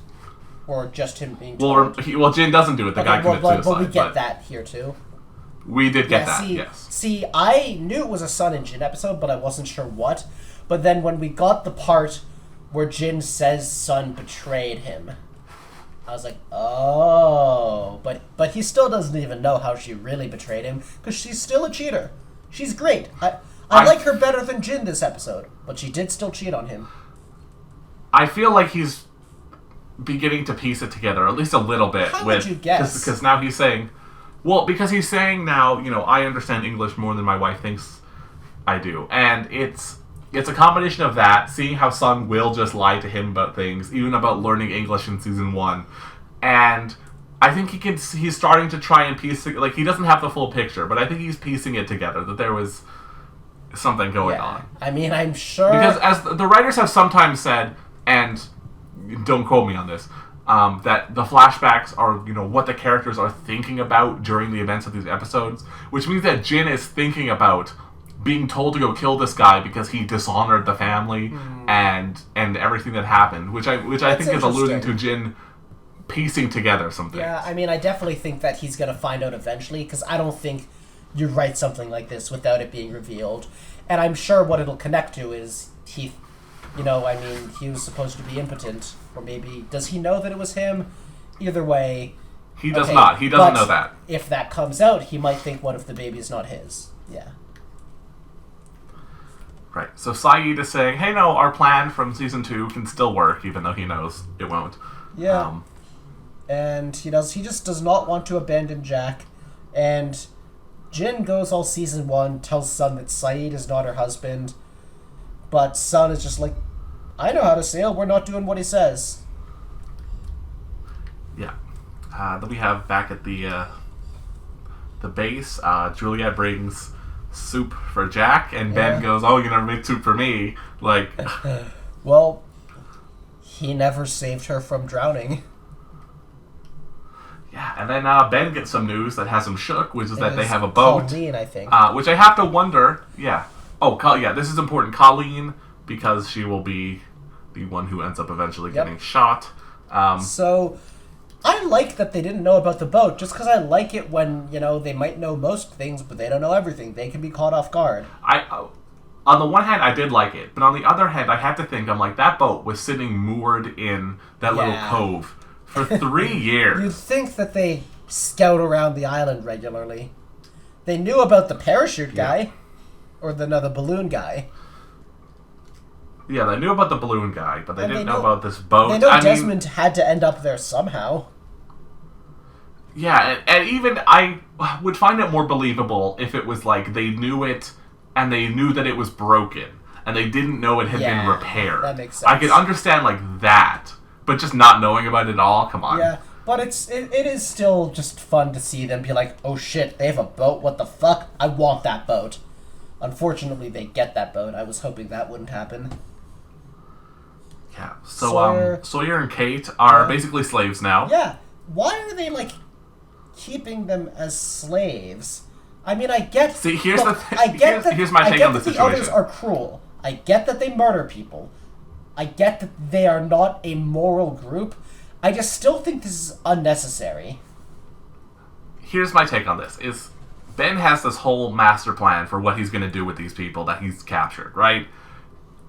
Or just him being told? Well, Jin doesn't do it. The guy commits suicide. But we get that here, too. We did get that, yes. See, I knew it was a Sun and Jin episode, but I wasn't sure what. But then when we got the part where Jin says Sun betrayed him, I was like, oh. But he still doesn't even know how she really betrayed him, because she's still a cheater. She's great. I like her better than Jin this episode, but she did still cheat on him. I feel like he's beginning to piece it together, at least a little bit. How would you guess? Because now he's saying... Well, because he's saying now, I understand English more than my wife thinks I do. And it's it's a combination of that, seeing how Sun will just lie to him about things, even about learning English in season 1, and I think he's starting to try and piece it, like, he doesn't have the full picture, but I think he's piecing it together, that there was something going on. I mean, I'm sure... Because as the writers have sometimes said, and don't quote me on this, that the flashbacks are, you know, what the characters are thinking about during the events of these episodes, which means that Jin is thinking about being told to go kill this guy because he dishonored the family and everything that happened, which I think is alluding to Jin piecing together some things. Yeah, I mean, I definitely think that he's going to find out eventually, because I don't think you write something like this without it being revealed. And I'm sure what it'll connect to is he, you know, I mean, he was supposed to be impotent, or maybe, does he know that it was him? Either way... He does not. He doesn't know that. If that comes out, he might think, what if the baby is not his? Yeah. Right. So Saeed is saying, hey, no, our plan from season 2 can still work, even though he knows it won't. Yeah. And he just does not want to abandon Jack. And Jin goes all season 1, tells Sun that Saeed is not her husband. But Sun is just like, I know how to sail, we're not doing what he says. Yeah. Then we have back at the base, Juliet brings soup for Jack, and Ben goes, oh, you never made soup for me. Like... Well, he never saved her from drowning. Yeah, and then Ben gets some news that has him shook, which is that they have a boat. Colleen, I think. Which I have to wonder, yeah. Oh, this is important. Colleen, because she will be the one who ends up eventually getting shot. So... I like that they didn't know about the boat, just because I like it when, you know, they might know most things, but they don't know everything. They can be caught off guard. On the one hand, I did like it, but on the other hand, I had to think, I'm like, that boat was sitting moored in that little cove for 3 years. You'd think that they scout around the island regularly. They knew about the parachute guy, or the balloon guy. Yeah, they knew about the balloon guy, but they didn't know about this boat. They know Desmond had to end up there somehow. Yeah, and even I would find it more believable if it was like they knew it and they knew that it was broken and they didn't know it had been repaired. That makes sense. I could understand like that, but just not knowing about it at all, come on. Yeah, but it is still just fun to see them be like, oh shit, they have a boat, what the fuck? I want that boat. Unfortunately, they get that boat. I was hoping that wouldn't happen. Yeah, so Sawyer and Kate are basically slaves now. Yeah, why are they, like, keeping them as slaves? I mean, I get... See, here's my take on the situation. The others are cruel. I get that they murder people. I get that they are not a moral group. I just still think this is unnecessary. Here's my take on this, is Ben has this whole master plan for what he's going to do with these people that he's captured, right?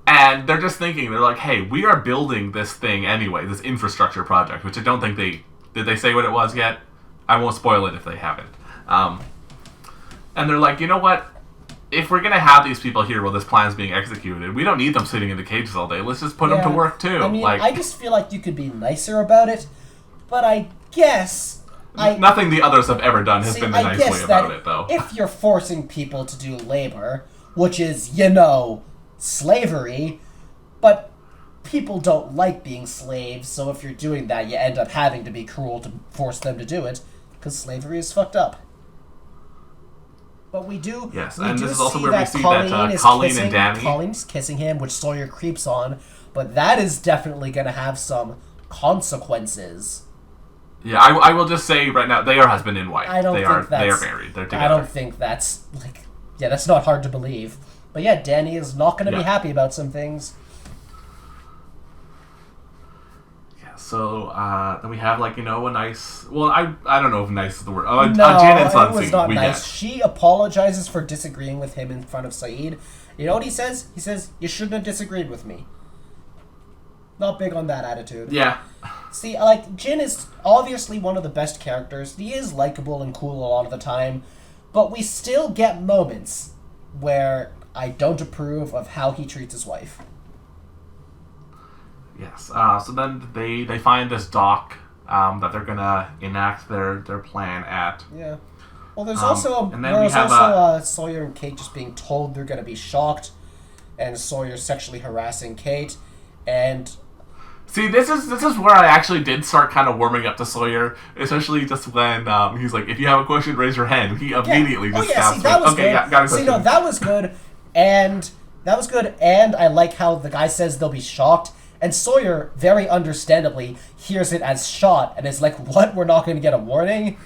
And they're just thinking, they're like, hey, we are building this thing anyway, this infrastructure project, which I don't think did they say what it was yet? I won't spoil it if they haven't. And they're like, you know what? If we're going to have these people here while this plan's being executed, we don't need them sitting in the cages all day. Let's just put them to work, too. I mean, I just feel like you could be nicer about it, but I guess... Nothing the others have ever done has been the nice way about it, though. If you're forcing people to do labor, which is, you know... slavery, but people don't like being slaves, so if you're doing that, you end up having to be cruel to force them to do it, because slavery is fucked up. But we do this see is also where that we see Colleen that Colleen and Danny... Colleen's kissing him, which Sawyer creeps on, but that is definitely going to have some consequences. Yeah, I will just say right now, they are husband and wife. They are married. They're together. I don't think that's, like... Yeah, that's not hard to believe. But yeah, Danny is not going to be happy about some things. Yeah, so then we have, like, you know, a nice... Well, I don't know if nice is the word. No, Jan and Sun it was not nice. She apologizes for disagreeing with him in front of Saeed. You know what he says? He says, you shouldn't have disagreed with me. Not big on that attitude. Yeah. See, like, Jin is obviously one of the best characters. He is likable and cool a lot of the time. But we still get moments where... I don't approve of how he treats his wife. Yes. So then they find this dock that they're gonna enact their plan at. Yeah. Well, there's also Sawyer and Kate just being told they're gonna be shocked. and Sawyer sexually harassing Kate, and See, this is where I actually did start kind of warming up to Sawyer, especially just when he's like, "If you have a question, raise your hand." He immediately just see, that was good. Yeah, got a question. See, no, that was good, and I like how the guy says they'll be shocked, and Sawyer very understandably hears it as shot and is like, "What? We're not going to get a warning?"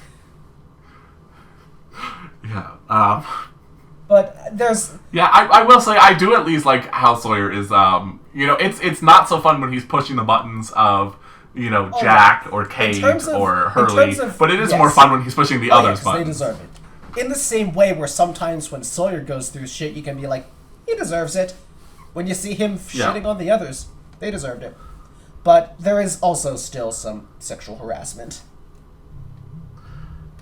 Yeah. But there's... Yeah, I will say I do at least like how Sawyer is, it's not so fun when he's pushing the buttons of, Jack or Kate or Hurley, but it is more fun when he's pushing the others' buttons. They deserve it. In the same way where sometimes when Sawyer goes through shit, you can be like, he deserves it. When you see him shitting on the others, they deserved it. But there is also still some sexual harassment.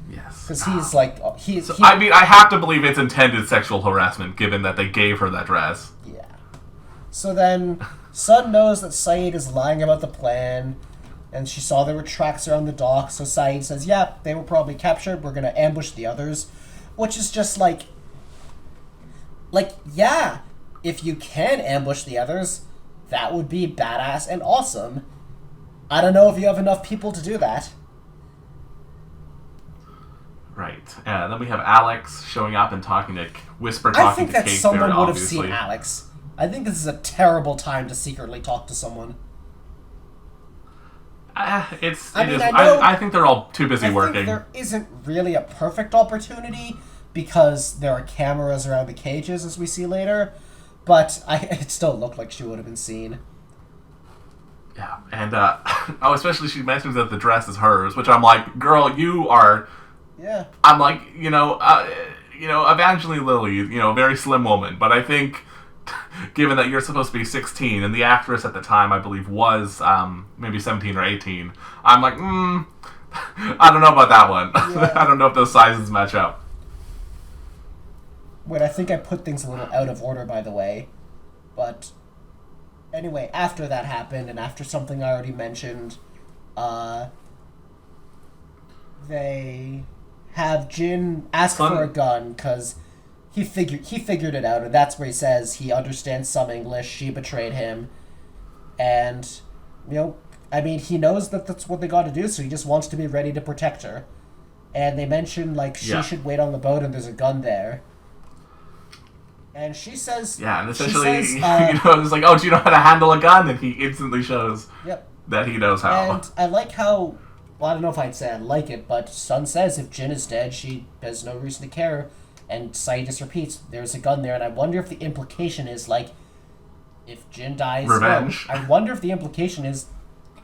Yes. Because he's like... I have to believe it's intended sexual harassment, given that they gave her that dress. Yeah. So then, Sun knows that Saeed is lying about the plan, and she saw there were tracks around the dock, so Saeed says, yeah, they were probably captured, we're gonna ambush the others. Which is just like, yeah, if you can ambush the others, that would be badass and awesome. I don't know if you have enough people to do that. Right. Then we have Alex showing up and talking to Kate. I think that someone would have seen Alex. I think this is a terrible time to secretly talk to someone. I think they're all too busy working. I think there isn't really a perfect opportunity because there are cameras around the cages, as we see later. But it still looked like she would have been seen. Yeah, and especially she mentions that the dress is hers, which I'm like, girl, you are. Yeah. I'm like, Evangeline Lilly, a very slim woman, but I think, given that you're supposed to be 16, and the actress at the time, I believe, was maybe 17 or 18, I'm like, I don't know about that one. Yeah. I don't know if those sizes match up. Wait, I think I put things a little out of order, by the way. But, anyway, after that happened, and after something I already mentioned, they have Jin ask for a gun because he figured it out, and that's where he says he understands some English. She betrayed him, and he knows that that's what they got to do. So he just wants to be ready to protect her. And they mention she should wait on the boat, and there's a gun there. And she says, yeah, and essentially, it's like, oh, do you know how to handle a gun? And he instantly shows that he knows how. And I like how. Well, I don't know if I'd say I like it, but Sun says if Jin is dead, she has no reason to care. And Saeed just repeats, there's a gun there, and I wonder if the implication is, if Jin dies... Revenge. I wonder if the implication is,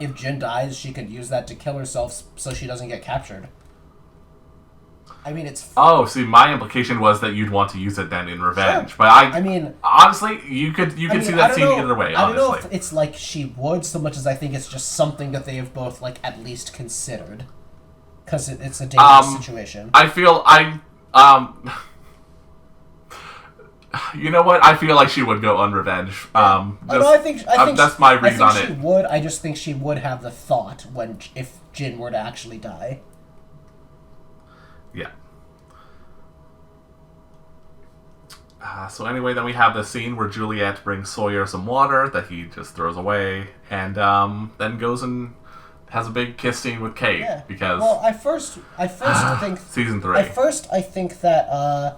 if Jin dies, she could use that to kill herself so she doesn't get captured. I mean, it's... Oh, see, my implication was that you'd want to use it then in revenge. Sure. But honestly, you could see that scene either way, honestly. I don't know if it's like she would so much as I think it's just something that they have both, at least considered. Because it's a dangerous situation. I feel, you know what? I feel like she would go on revenge. I think that's my read on it. She would. I just think she would have the thought if Jin were to actually die. Yeah. So anyway, then we have the scene where Juliet brings Sawyer some water that he just throws away, and then goes and has a big kiss scene with Kate. Yeah. Because I first think season 3. At first, I think that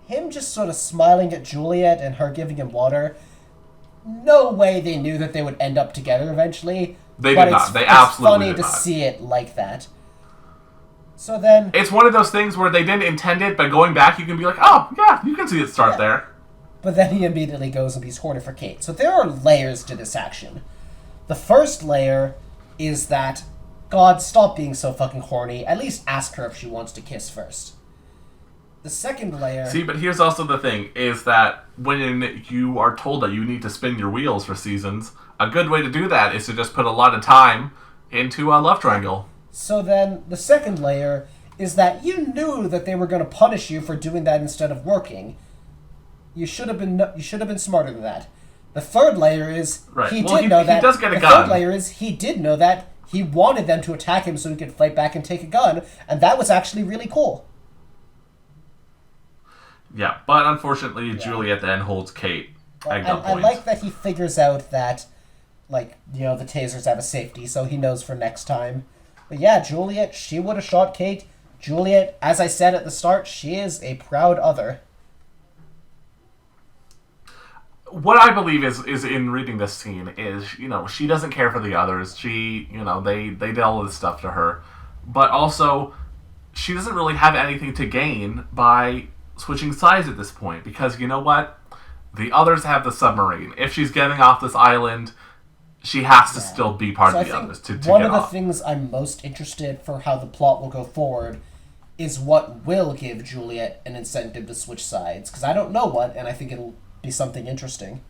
him just sort of smiling at Juliet and her giving him water. No way they knew that they would end up together eventually. They did not. They absolutely did not. It's funny to see it like that. So then... It's one of those things where they didn't intend it, but going back, you can be like, oh, yeah, you can see it start there. But then he immediately goes and he's horny for Kate. So there are layers to this action. The first layer is that, God, stop being so fucking horny. At least ask her if she wants to kiss first. The second layer... See, but here's also the thing, is that when you are told that you need to spin your wheels for seasons, a good way to do that is to just put a lot of time into a love triangle. So then, the second layer is that you knew that they were going to punish you for doing that instead of working. You should have been smarter than that. The third layer is he did know that. He does get a gun. The third layer is he did know that. He wanted them to attack him so he could fight back and take a gun, and that was actually really cool. Yeah, but unfortunately, Juliet then holds Kate at gunpoint. I like that he figures out that, like, you know, the tasers have a safety, so he knows for next time. But yeah, Juliet, she would have shot Kate. Juliet, as I said at the start, she is a proud other. What I believe is in reading this scene is, you know, she doesn't care for the others. She, you know, they did all this stuff to her. But also, she doesn't really have anything to gain by switching sides at this point. Because, you know what? The others have the submarine. If she's getting off this island, she has to still be part of the others to get off. One of the things I'm most interested for how the plot will go forward is what will give Juliet an incentive to switch sides. Because I don't know what, and I think it'll be something interesting.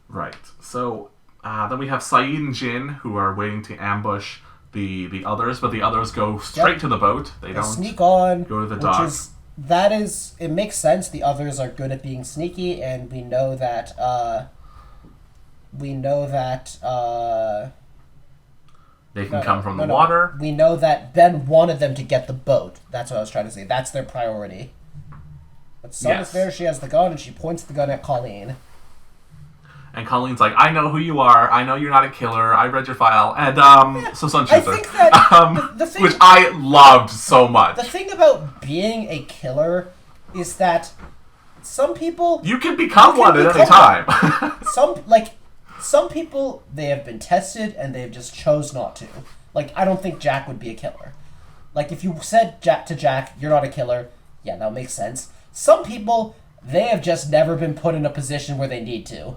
Right. So then we have Saeed and Jin, who are waiting to ambush the others, but the others go straight to the boat. They don't sneak on, go to the dock. It makes sense. The others are good at being sneaky, and we know that they can come from the water. We know that Ben wanted them to get the boat. That's what I was trying to say. That's their priority. But Sun is there, she has the gun, and she points the gun at Colleen. And Colleen's like, I know who you are. I know you're not a killer. I read your file. And, so Sun shoots her. I think that... the thing, which I loved so much. The thing about being a killer is that some people... You can become one at any time. Some people, they have been tested, and they've just chose not to. Like, I don't think Jack would be a killer. Like, if you said to Jack, you're not a killer, yeah, that makes sense. Some people, they have just never been put in a position where they need to.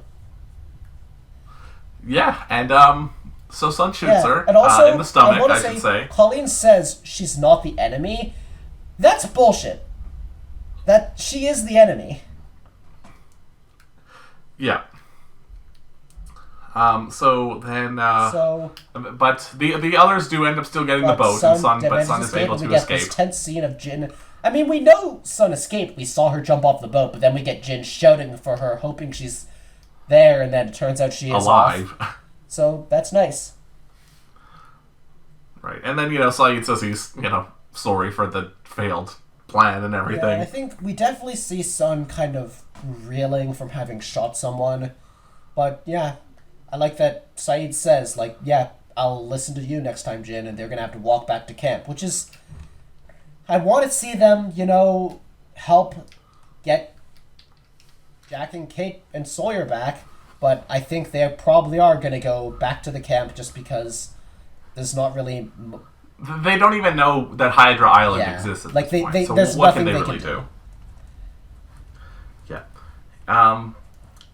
Yeah, and so Sun shoots her and also, in the stomach, I should say. Colleen says she's not the enemy. That's bullshit. That she is the enemy. Yeah. So then, but the others do end up still getting the boat, but Sun is able to escape. This tense scene of Jin. I mean, we know Sun escaped. We saw her jump off the boat, but then we get Jin shouting for her, hoping she's there, and then it turns out she is alive. So that's nice. Right, and then Saeed says he's sorry for the failed plan and everything. Yeah, I think we definitely see Sun kind of reeling from having shot someone, but yeah. I like that Saeed says, like, yeah, I'll listen to you next time, Jin, and they're going to have to walk back to camp, which is... I want to see them, help get Jack and Kate and Sawyer back, but I think they probably are going to go back to the camp just because there's not really... They don't even know that Hydra Island exists at this point, so there's what can nothing they really do? Yeah.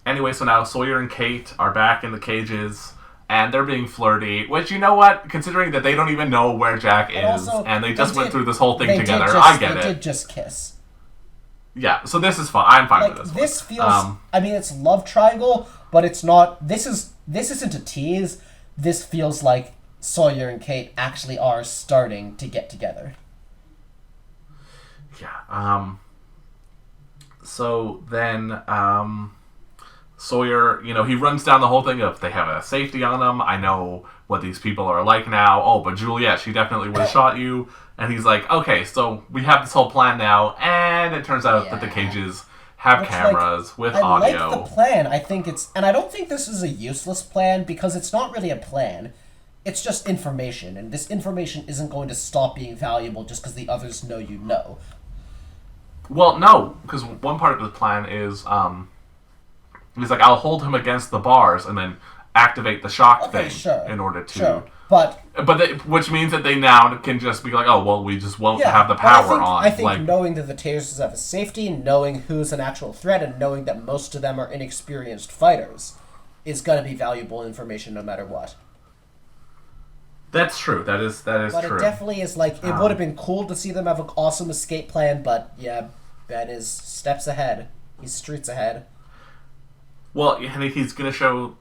Anyway, so now Sawyer and Kate are back in the cages, and they're being flirty, which, you know what? Considering that they don't even know where Jack is, and they just went through this whole thing together, I get it. They did just kiss. Yeah, so this is fun. I'm fine with this one. This feels... I mean, it's love triangle, but it's not... This isn't a tease. This feels like Sawyer and Kate actually are starting to get together. Yeah, so then, Sawyer, he runs down the whole thing of they have a safety on them. I know what these people are like now. Oh, but Juliet, she definitely would have shot you. And he's like, okay, so we have this whole plan now. And it turns out that the cages have cameras with audio. I like the plan. I think it's... And I don't think this is a useless plan because it's not really a plan. It's just information. And this information isn't going to stop being valuable just because the others know you know. Well, no, because one part of the plan is... He's like, I'll hold him against the bars and then activate the shock thing in order to... Sure. But which means that they now can just be like, oh, well, we just won't have the power on. I think knowing that the tasers have a safety, knowing who's an actual threat, and knowing that most of them are inexperienced fighters is going to be valuable information no matter what. That's true. That is true. But it definitely is like, it would have been cool to see them have an awesome escape plan, but yeah, Ben is steps ahead. He's streets ahead. Well, and he's going to show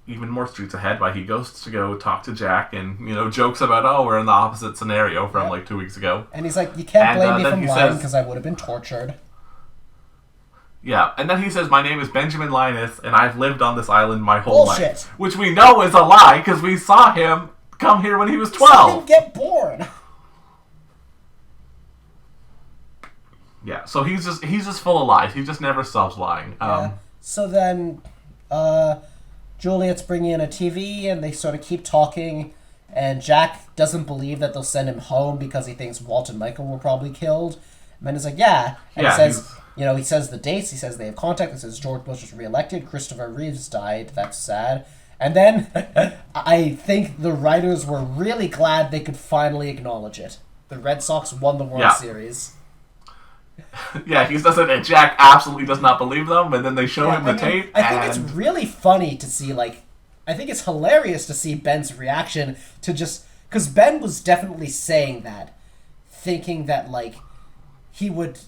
even more streets ahead by he goes to go talk to Jack and, jokes about, oh, we're in the opposite scenario from 2 weeks ago. And he's like, you can't blame me for lying because I would have been tortured. Yeah, and then he says, my name is Benjamin Linus and I've lived on this island my whole life. Which we know is a lie because we saw him come here when he was 12. We saw him get born. Yeah, so he's just full of lies. He just never stops lying. Yeah. So then, Juliet's bringing in a TV, and they sort of keep talking. And Jack doesn't believe that they'll send him home because he thinks Walt and Michael were probably killed. And then he's like, yeah. And he says, he says the dates. He says they have contact. He says George Bush was reelected. Christopher Reeves died. That's sad. And then I think the writers were really glad they could finally acknowledge it. The Red Sox won the World Series. Yeah, he says it, and Jack absolutely does not believe them, and then they show him the tape. I think it's really funny to see, I think it's hilarious to see Ben's reaction to just... Because Ben was definitely saying that, thinking that, he would,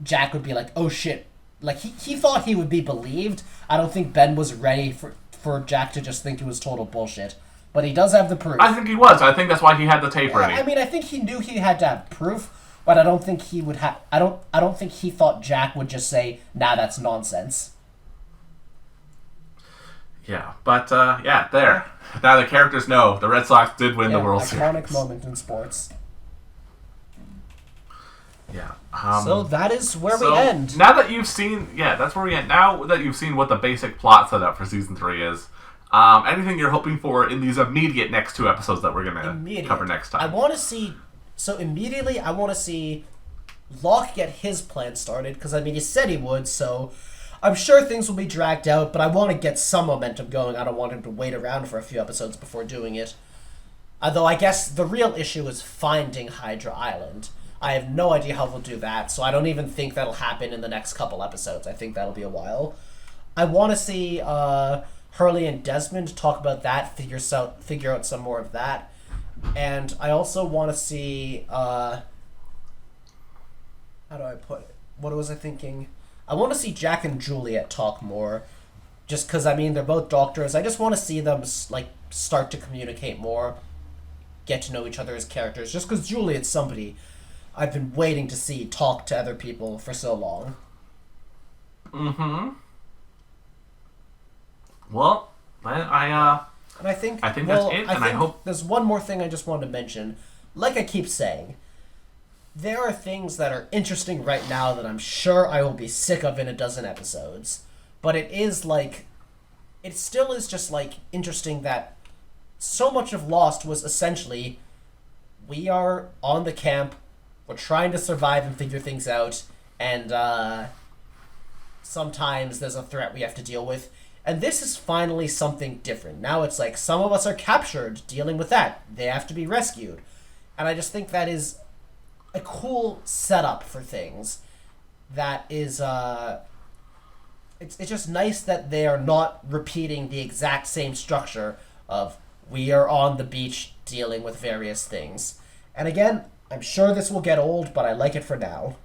Jack would be like, oh shit. He thought he would be believed. I don't think Ben was ready for Jack to just think it was total bullshit. But he does have the proof. I think he was. I think that's why he had the tape ready. I mean, I think he knew he had to have proof, but I don't think he would have... I don't think he thought Jack would just say, nah, that's nonsense. Yeah, but, there. Now the characters know the Red Sox did win the World Series. Iconic moment in sports. Yeah. So that is where we end. Now that you've seen... Yeah, that's where we end. Now that you've seen what the basic plot setup for Season 3 is, anything you're hoping for in these immediate next 2 episodes that we're going to cover next time? I want to see... So immediately, I want to see Locke get his plan started, because, he said he would, so... I'm sure things will be dragged out, but I want to get some momentum going. I don't want him to wait around for a few episodes before doing it. Although I guess the real issue is finding Hydra Island. I have no idea how we'll do that, so I don't even think that'll happen in the next couple episodes. I think that'll be a while. I want to see Hurley and Desmond talk about that, figure out some more of that. And I also want to see... how do I put it? What was I thinking? I want to see Jack and Juliet talk more, just because, they're both doctors. I just want to see them, start to communicate more, get to know each other as characters, just because Juliet's somebody I've been waiting to see talk to other people for so long. Mm-hmm. Well, I think that's it, and I hope... There's one more thing I just wanted to mention. Like I keep saying, there are things that are interesting right now that I'm sure I will be sick of in a dozen episodes. But it is it still is just interesting that so much of Lost was essentially, we are on the camp, we're trying to survive and figure things out, and sometimes there's a threat we have to deal with. And this is finally something different. Now it's some of us are captured, dealing with that. They have to be rescued. And I just think that is a cool setup for things that is it's just nice that they are not repeating the exact same structure of we are on the beach dealing with various things. And again, I'm sure this will get old, but I like it for now.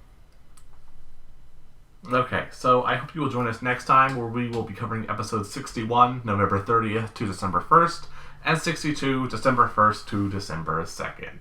Okay, so I hope you will join us next time, where we will be covering episode 61, November 30th to December 1st, and 62, December 1st to December 2nd.